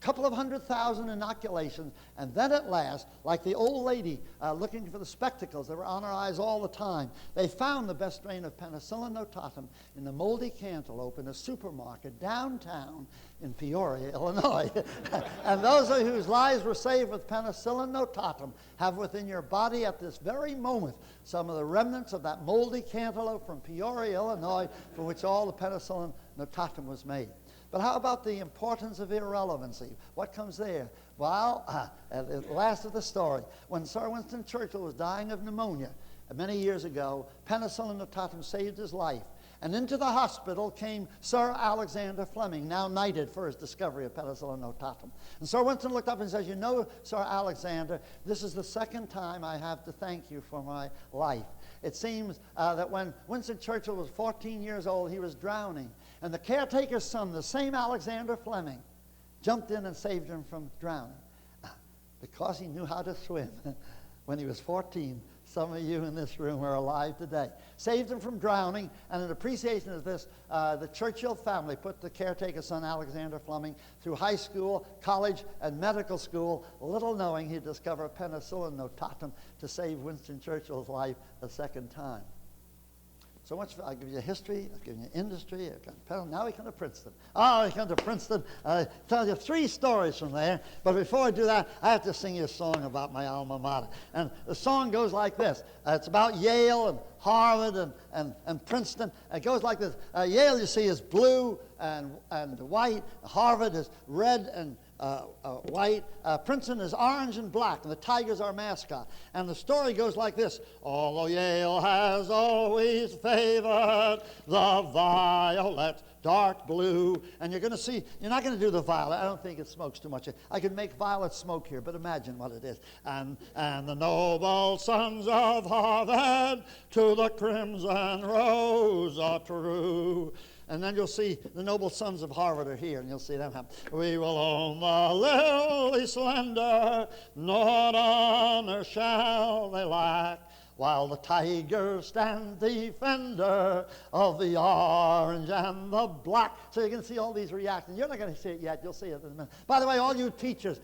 couple of 100,000 inoculations, and then at last, like the old lady looking for the spectacles that were on her eyes all the time, they found the best strain of penicillin notatum in the moldy cantaloupe in a supermarket downtown in Peoria, Illinois. And those whose lives were saved with penicillin notatum have within your body at this very moment some of the remnants of that moldy cantaloupe from Peoria, Illinois, from which all the penicillin notatum was made. But how about the importance of irrelevancy? What comes there? Well, at the last of the story, when Sir Winston Churchill was dying of pneumonia many years ago, penicillin notatum saved his life. And into the hospital came Sir Alexander Fleming, now knighted for his discovery of penicillin notatum. And Sir Winston looked up and says, you know, Sir Alexander, this is the second time I have to thank you for my life. It seems that when Winston Churchill was 14 years old, he was drowning. And the caretaker's son, the same Alexander Fleming, jumped in and saved him from drowning because he knew how to swim when he was 14. Some of you in this room are alive today. Saved him from drowning, and in appreciation of this, the Churchill family put the caretaker's son, Alexander Fleming, through high school, college, and medical school, little knowing he'd discover penicillin notatum to save Winston Churchill's life a second time. So much for, I'll give you history, I'll give you industry, now we come to Princeton. Oh, we come to Princeton. I'll tell you 3 stories from there. But before I do that, I have to sing you a song about my alma mater. And the song goes like this. It's about Yale and Harvard and Princeton. It goes like this. Yale, you see, is blue and white. Harvard is red and white. Princeton is orange and black, and the Tigers are our mascot. And the story goes like this. Although Yale has always favored the violet, dark blue, and you're going to see, you're not going to do the violet. I don't think it smokes too much. I could make violet smoke here, but imagine what it is. And the noble sons of Harvard to the crimson rose are true. And then you'll see the noble sons of Harvard are here, and you'll see them happen. We will own the lily slender, not honor shall they lack, while the tiger stands defender of the orange and the black. So you can see all these reactions. You're not going to see it yet. You'll see it in a minute. By the way, all you teachers,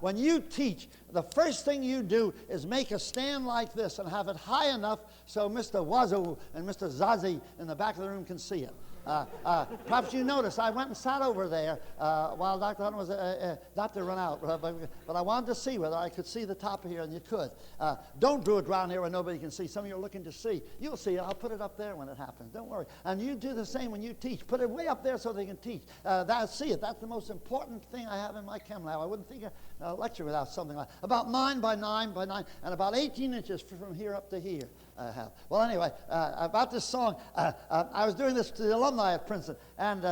when you teach, the first thing you do is make a stand like this and have it high enough so Mr. Wazoo and Mr. Zazie in the back of the room can see it. Perhaps you noticed I went and sat over there while Dr. Hunter was not to run out, but I wanted to see whether I could see the top of here, and you could. Don't do it around here where nobody can see. Some of you are looking to see. You'll see it. I'll put it up there when it happens. Don't worry. And you do the same when you teach. Put it way up there so they can teach. See it. That's the most important thing I have in my chem lab. I wouldn't think a lecture without something like that. About 9 by 9 by 9, and about 18 inches from here up to here. I have. Well, anyway, about this song, I was doing this to the alumni at Princeton, and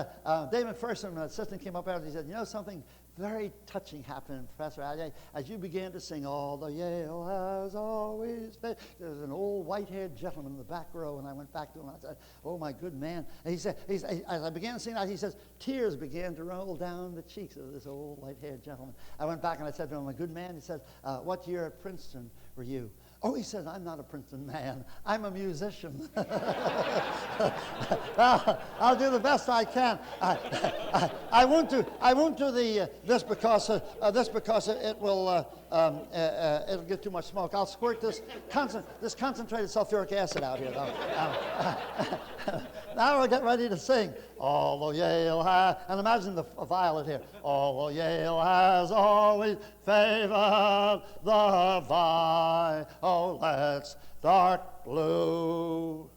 David Ferguson, an assistant, came up after. He said, you know something, very touching happened, Professor Allier, as you began to sing, although Yale has always failed. There was an old white-haired gentleman in the back row, and I went back to him and I said, oh, my good man. And he said, as I began to sing that, he says, tears began to roll down the cheeks of this old white-haired gentleman. I went back and I said to him, my good man, he said, what year at Princeton were you? Oh, he says, I'm not a Princeton man. I'm a musician. I'll do the best I can. I won't do this because it will it'll get too much smoke. I'll squirt this concentrated sulfuric acid out here, though. Now we'll get ready to sing. Although Yale has, and imagine the violet here. Although Yale has always favored the violets dark blue,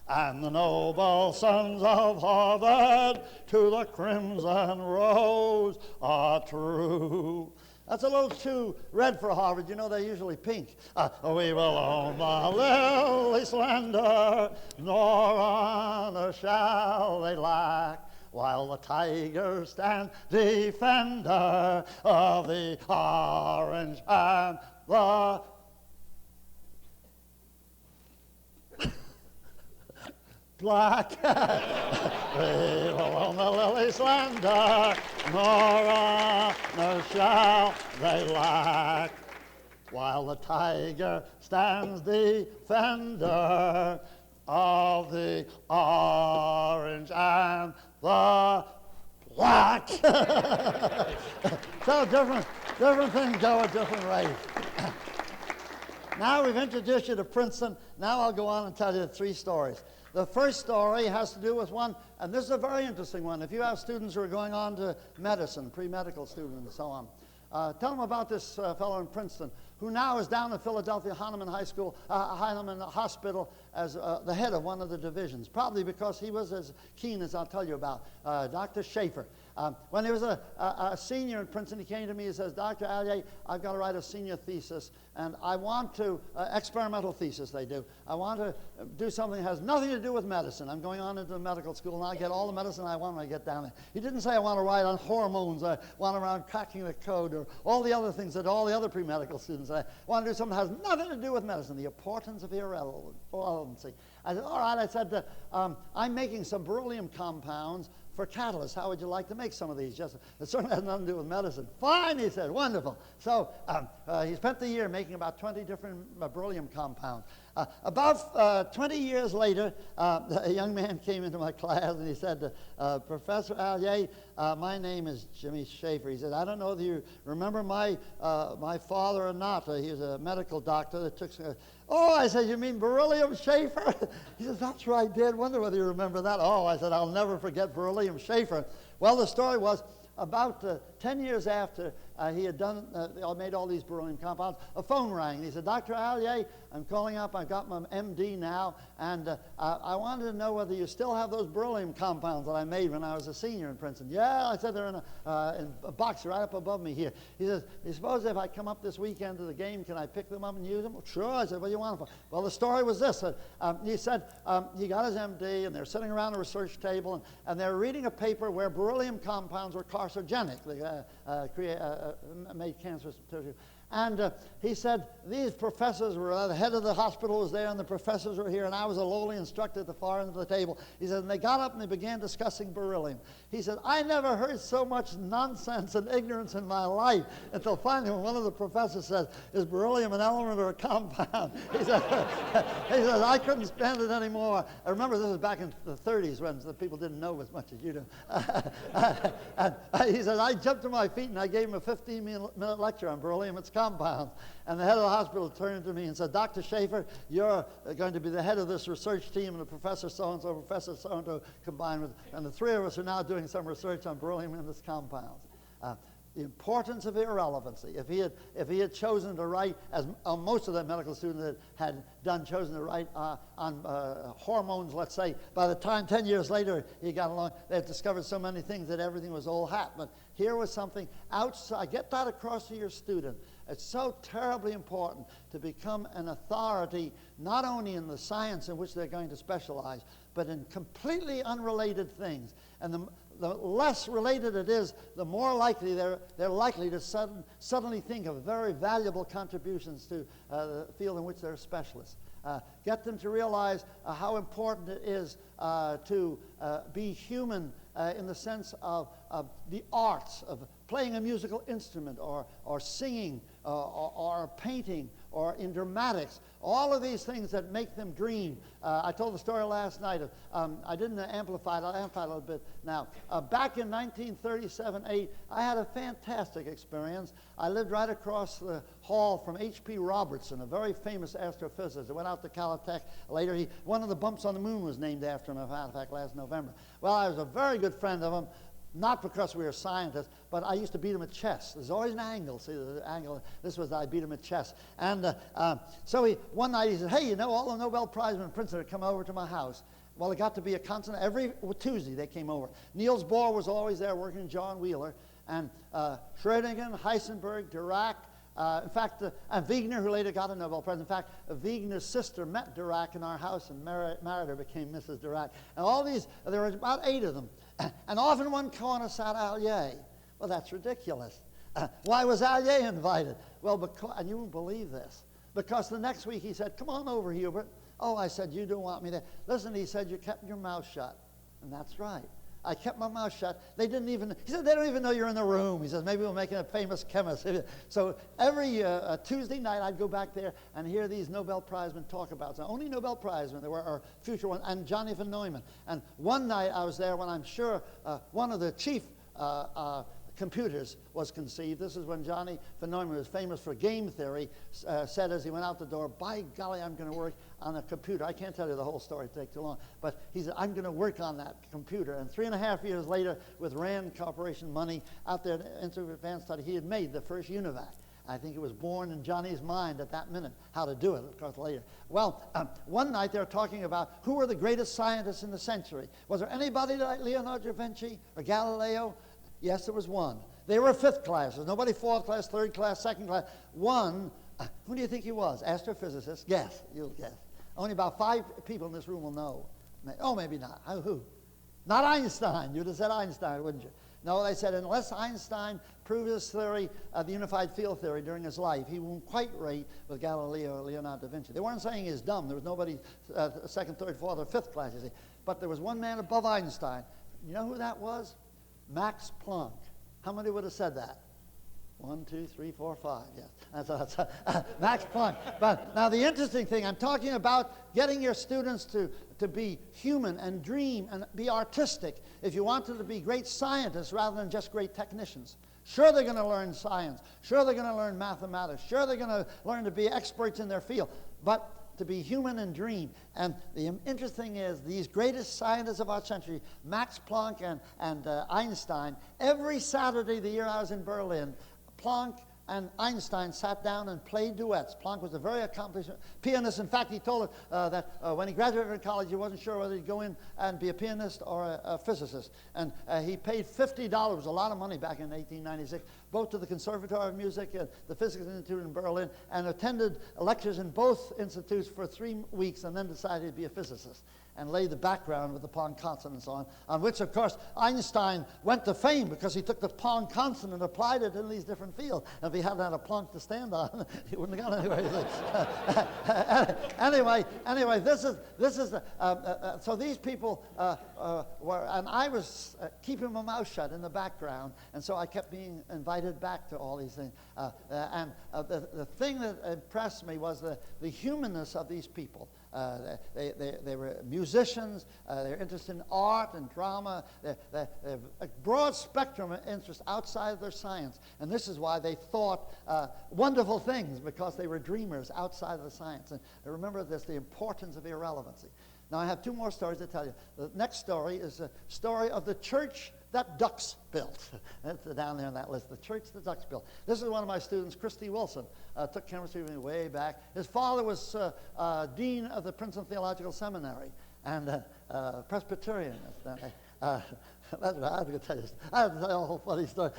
and the noble sons of Harvard to the crimson rose are true. That's a little too red for Harvard. You know they're usually pink. We will own the lily slender, nor honor shall they lack, while the tiger stands defender of the orange and the black. We will own the lily slender, nor honor shall they lack, while the tiger stands defender of the orange and the black. So different things go at different rates. Now we've introduced you to Princeton. Now I'll go on and tell you 3 stories. The first story has to do with one, and this is a very interesting one. If you have students who are going on to medicine, pre-medical students and so on, tell them about this fellow in Princeton who now is down at Philadelphia Heinemann Heinemann Hospital as the head of one of the divisions, probably because he was as keen as I'll tell you about, Dr. Schaefer. When he was a senior in Princeton, he came to me and says, Dr. Allier, I've got to write a senior thesis, and I want to, experimental thesis they do, I want to do something that has nothing to do with medicine. I'm going on into medical school, and I'll get all the medicine I want when I get down there. He didn't say I want to write on hormones, I want around cracking the code, or all the other things that all the other pre-medical students say. I want to do something that has nothing to do with medicine, the importance of irrelevancy. I said, all right, I said, I'm making some beryllium compounds for catalysts. How would you like to make some of these? It certainly has nothing to do with medicine. Fine, he said, wonderful. So he spent the year making about 20 different beryllium compounds. About 20 years later, a young man came into my class and he said, Professor Allier, my name is Jimmy Schaefer. He said, I don't know if you remember my father or not. He was a medical doctor that took... Oh, I said, you mean Beryllium Schaefer? He says, that's right, Dad. Wonder whether you remember that. Oh, I said, I'll never forget Beryllium Schaefer. Well, the story was about 10 years after he had made all these beryllium compounds, a phone rang. He said, Dr. Allier, I'm calling up. I've got my MD now, and I wanted to know whether you still have those beryllium compounds that I made when I was a senior in Princeton. Yeah, I said, they're in a box right up above me here. He says, you suppose if I come up this weekend to the game, can I pick them up and use them? Well, sure. I said, what do you want them for? Well, the story was this. He said he got his MD, and they're sitting around a research table, and they're reading a paper where beryllium compounds were carcinogenic. They made cancerous tissue. And he said, these professors were, the head of the hospital was there, and the professors were here, and I was a lowly instructor at the far end of the table. He said, and they got up and they began discussing beryllium. He said, I never heard so much nonsense and ignorance in my life until finally when one of the professors says, is beryllium an element or a compound? He said, I couldn't stand it anymore. I remember this was back in the 30s when the people didn't know as much as you do. And he said, I jumped to my feet and I gave him a 15-minute lecture on beryllium, its compounds. And the head of the hospital turned to me and said, Dr. Schaefer, you're going to be the head of this research team, and the professor so-and-so, professor so-and-so combined with, and the 3 of us are now doing some research on beryllium in its compounds. The importance of irrelevancy. If he had chosen to write, as most of the medical students had chosen to write on hormones, let's say, by the time 10 years later he got along, they had discovered so many things that everything was old hat. But here was something outside. Get that across to your student. It's so terribly important to become an authority, not only in the science in which they're going to specialize, but in completely unrelated things. And the less related it is, the more likely they're likely to suddenly think of very valuable contributions to the field in which they're specialists. Get them to realize how important it is to be human in the sense of the arts, of playing a musical instrument or singing or painting or in dramatics. All of these things that make them dream. I told the story last night. I didn't amplify it. I'll amplify it a little bit now. Back in 1937-8, I had a fantastic experience. I lived right across the hall from H.P. Robertson, a very famous astrophysicist. I went out to Caltech later. One of the bumps on the moon was named after him, as a matter of fact, last November. Well, I was a very good friend of him. Not because we were scientists, but I used to beat him at chess. There's always an angle. See, the angle, this was I beat him at chess. And so one night he said, hey, you know, all the Nobel Prize winners in Princeton are coming over to my house. Well, it got to be a constant. Every Tuesday they came over. Niels Bohr was always there working with John Wheeler. And Schrödinger, Heisenberg, Dirac, in fact, and Wegener, who later got a Nobel Prize. In fact, Wegener's sister met Dirac in our house and married her, became Mrs. Dirac. And all these, there were about 8 of them. And off in one corner sat Allier. Well, that's ridiculous. Why was Allier invited? Well, because, and you won't believe this, because the next week he said, come on over, Hubert. Oh, I said, you don't want me there. Listen, he said, you kept your mouth shut. And that's right. I kept my mouth shut. They didn't even, he said, they don't even know you're in the room. He says, maybe we'll make it a famous chemist. So every Tuesday night I'd go back there and hear these Nobel Prizemen talk about it. So only Nobel Prizemen, there were our future ones, and Johnny von Neumann. And one night I was there when I'm sure one of the chief computers was conceived. This is when Johnny von Neumann was famous for game theory, said as he went out the door, by golly, I'm going to work on a computer. I can't tell you the whole story, it'd take too long. But he said, I'm going to work on that computer. And 3.5 years later, with Rand Corporation money out there into advanced study, he had made the first UNIVAC. I think it was born in Johnny's mind at that minute, how to do it, of course, later. Well, one night they were talking about who were the greatest scientists in the century. Was there anybody like Leonardo da Vinci or Galileo? Yes, there was one. They were 5th classers. Nobody 4th class, 3rd class, 2nd class. One, who do you think he was? Astrophysicist? Guess. You'll guess. Only about 5 people in this room will know. Oh, maybe not. Who? Not Einstein. You'd have said Einstein, wouldn't you? No, they said unless Einstein proved his theory, the unified field theory, during his life, he won't quite rate with Galileo or Leonardo da Vinci. They weren't saying he's dumb. There was nobody 2nd, 3rd, 4th, or 5th class, you see. But there was one man above Einstein. You know who that was? Max Planck. How many would have said that? 1, 2, 3, 4, 5. Yes, that's Max Planck. But now the interesting thing, I'm talking about getting your students to be human and dream and be artistic. If you want them to be great scientists rather than just great technicians. Sure, they're going to learn science. Sure, they're going to learn mathematics. Sure, they're going to learn to be experts in their field. But to be human and dream. And the interesting thing is, these greatest scientists of our century, Max Planck and Einstein, every Saturday the year I was in Berlin, Planck and Einstein sat down and played duets. Planck was a very accomplished pianist. In fact, he told us that when he graduated from college, he wasn't sure whether he'd go in and be a pianist or a physicist. And he paid $50, a lot of money back in 1896, both to the Conservatory of Music and the Physics Institute in Berlin, and attended lectures in both institutes for 3 weeks, and then decided to be a physicist and laid the background with the Planck constant and so on which, of course, Einstein went to fame because he took the Planck constant and applied it in these different fields. And if he hadn't had a Planck to stand on, he wouldn't have gone anywhere. Anyway, this is so these people were, and I was keeping my mouth shut in the background, and so I kept being invited back to all these things. The thing that impressed me was the humanness of these people. They were musicians. They're interested in art and drama. They have a broad spectrum of interest outside of their science. And this is why they thought wonderful things, because they were dreamers outside of the science. And remember this, the importance of irrelevancy. Now, I have 2 more stories to tell you. The next story is a story of the church that ducks built. That's down there on that list, the church that ducks built. This is one of my students, Christy Wilson, took chemistry with me way back. His father was dean of the Princeton Theological Seminary and Presbyterian. That's right. I have to tell you. I have to tell you a whole funny story.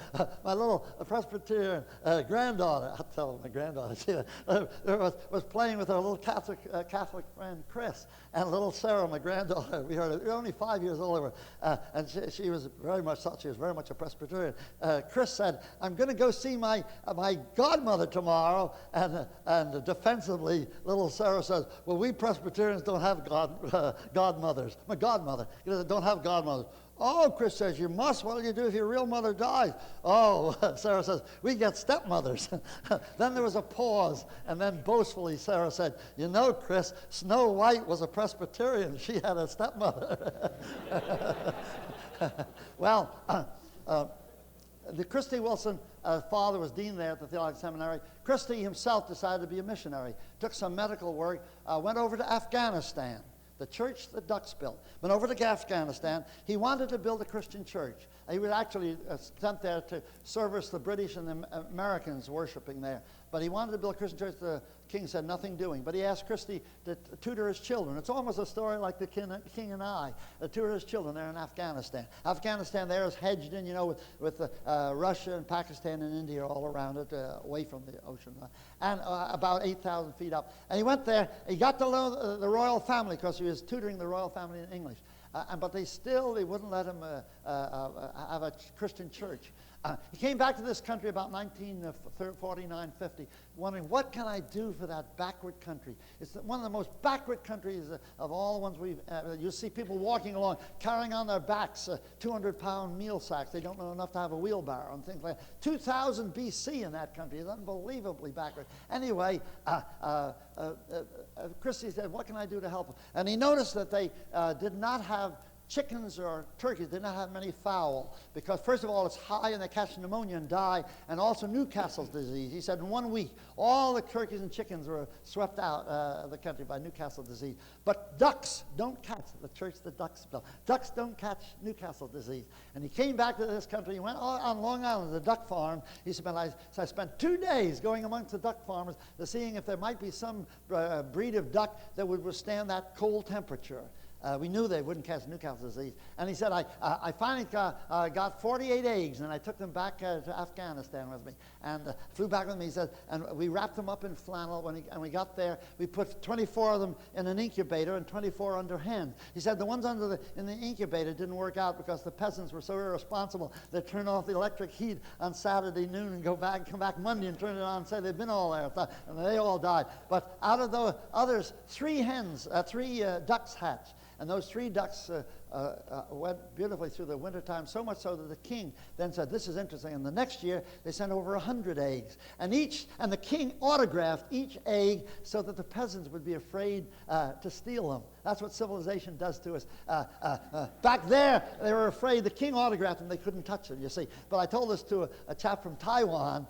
My little Presbyterian granddaughter, I'll tell my granddaughter, she was playing with her little Catholic friend Chris, and little Sarah, my granddaughter. We were only 5 years older, and she was very much thought she was very much a Presbyterian. Chris said, "I'm going to go see my godmother tomorrow," and defensively, little Sarah says, "Well, we Presbyterians don't have godmothers. My godmother don't have godmothers." "Oh," Chris says, "you must. What will you do if your real mother dies?" "Oh," Sarah says, "we get stepmothers." Then there was a pause, and then boastfully Sarah said, "You know, Chris, Snow White was a Presbyterian. She had a stepmother." Well, the Christy Wilson father was dean there at the Theological Seminary. Christy himself decided to be a missionary, took some medical work, went over to Afghanistan. The church that Dux built. Went over to Afghanistan. He wanted to build a Christian church. He was actually sent there to service the British and the Americans worshiping there. But he wanted to build a Christian church. The king said nothing doing. But he asked Christy to tutor his children. It's almost a story like the King and I. Tutor his children there in Afghanistan. Afghanistan there is hedged in, with Russia and Pakistan and India all around it, away from the ocean, and about 8,000 feet up. And he went there. He got to know the royal family because he was tutoring the royal family in English. But they wouldn't let him have a Christian church. He came back to this country about 1949-50, wondering, what can I do for that backward country? It's one of the most backward countries of all the ones we've. You see people walking along, carrying on their backs 200-pound meal sacks. They don't know enough to have a wheelbarrow and things like that. 2000 BC in that country. It's unbelievably backward. Anyway, Christy said, what can I do to help them? And he noticed that they did not have chickens or turkeys, did not have many fowl, because first of all it's high and they catch pneumonia and die, and also Newcastle's disease. He said in 1 week all the turkeys and chickens were swept out of the country by Newcastle disease. But ducks don't catch, the church that Dux built, ducks don't catch Newcastle disease. And he came back to this country. He went on Long Island, the duck farm. He said, I spent 2 days going amongst the duck farmers to seeing if there might be some breed of duck that would withstand that cold temperature. We knew they wouldn't catch Newcastle disease. And he said, I finally got 48 eggs, and I took them back to Afghanistan with me. And flew back with me, he said, and we wrapped them up in flannel. And we got there, we put 24 of them in an incubator and 24 under hens. He said the ones in the incubator didn't work out because the peasants were so irresponsible. They turned off the electric heat on Saturday noon and come back Monday and turn it on and say they've been all there. And they all died. But out of the others, 3 ducks hatched. And those 3 ducks went beautifully through the wintertime, so much so that the king then said, this is interesting. And the next year, they sent over 100 eggs. And the king autographed each egg so that the peasants would be afraid to steal them. That's what civilization does to us. Back there, they were afraid. The king autographed them. They couldn't touch them, you see. But I told this to a chap from Taiwan,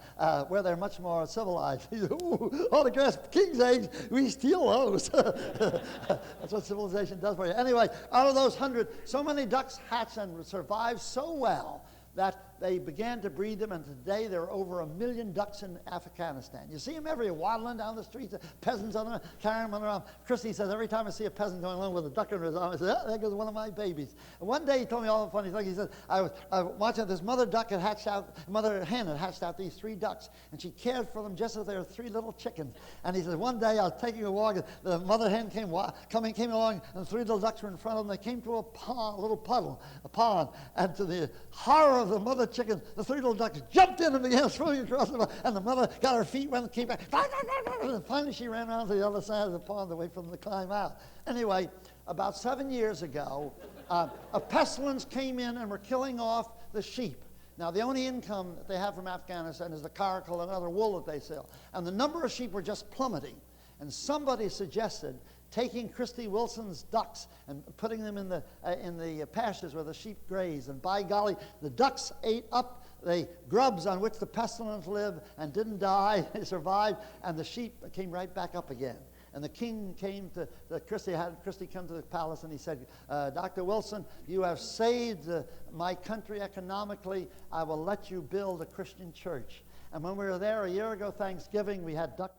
where they're much more civilized. He said, ooh, autographs, king's eggs, we steal those. That's what civilization does for you. Anyway, out of those 100, so many ducks hatched and survived so well that they began to breed them, and today there are over 1 million ducks in Afghanistan. You see them everywhere, waddling down the streets, peasants on them, carrying them around. Christy says, every time I see a peasant going along with a duck under his arm, I say, oh, there goes one of my babies. And one day he told me all the funny things. He said, I was watching this mother hen had hatched out these 3 ducks, and she cared for them just as they were 3 little chickens. And he said, one day I was taking a walk, and the mother hen came along, and 3 little ducks were in front of them. They came to a pond, and to the horror of the mother chicken, the 3 little ducks jumped in and began swimming across the pond, and the mother got her feet wet and came back. And finally she ran around to the other side of the pond away from the climb out. Anyway, about 7 years ago, a pestilence came in and were killing off the sheep. Now, the only income that they have from Afghanistan is the caracal and other wool that they sell. And the number of sheep were just plummeting. And somebody suggested taking Christy Wilson's ducks and putting them in the pastures where the sheep graze. And by golly, the ducks ate up the grubs on which the pestilence lived and didn't die. They survived, and the sheep came right back up again. And the king came to Christy come to the palace, and he said, Dr. Wilson, you have saved my country economically. I will let you build a Christian church. And when we were there a year ago, Thanksgiving, we had duck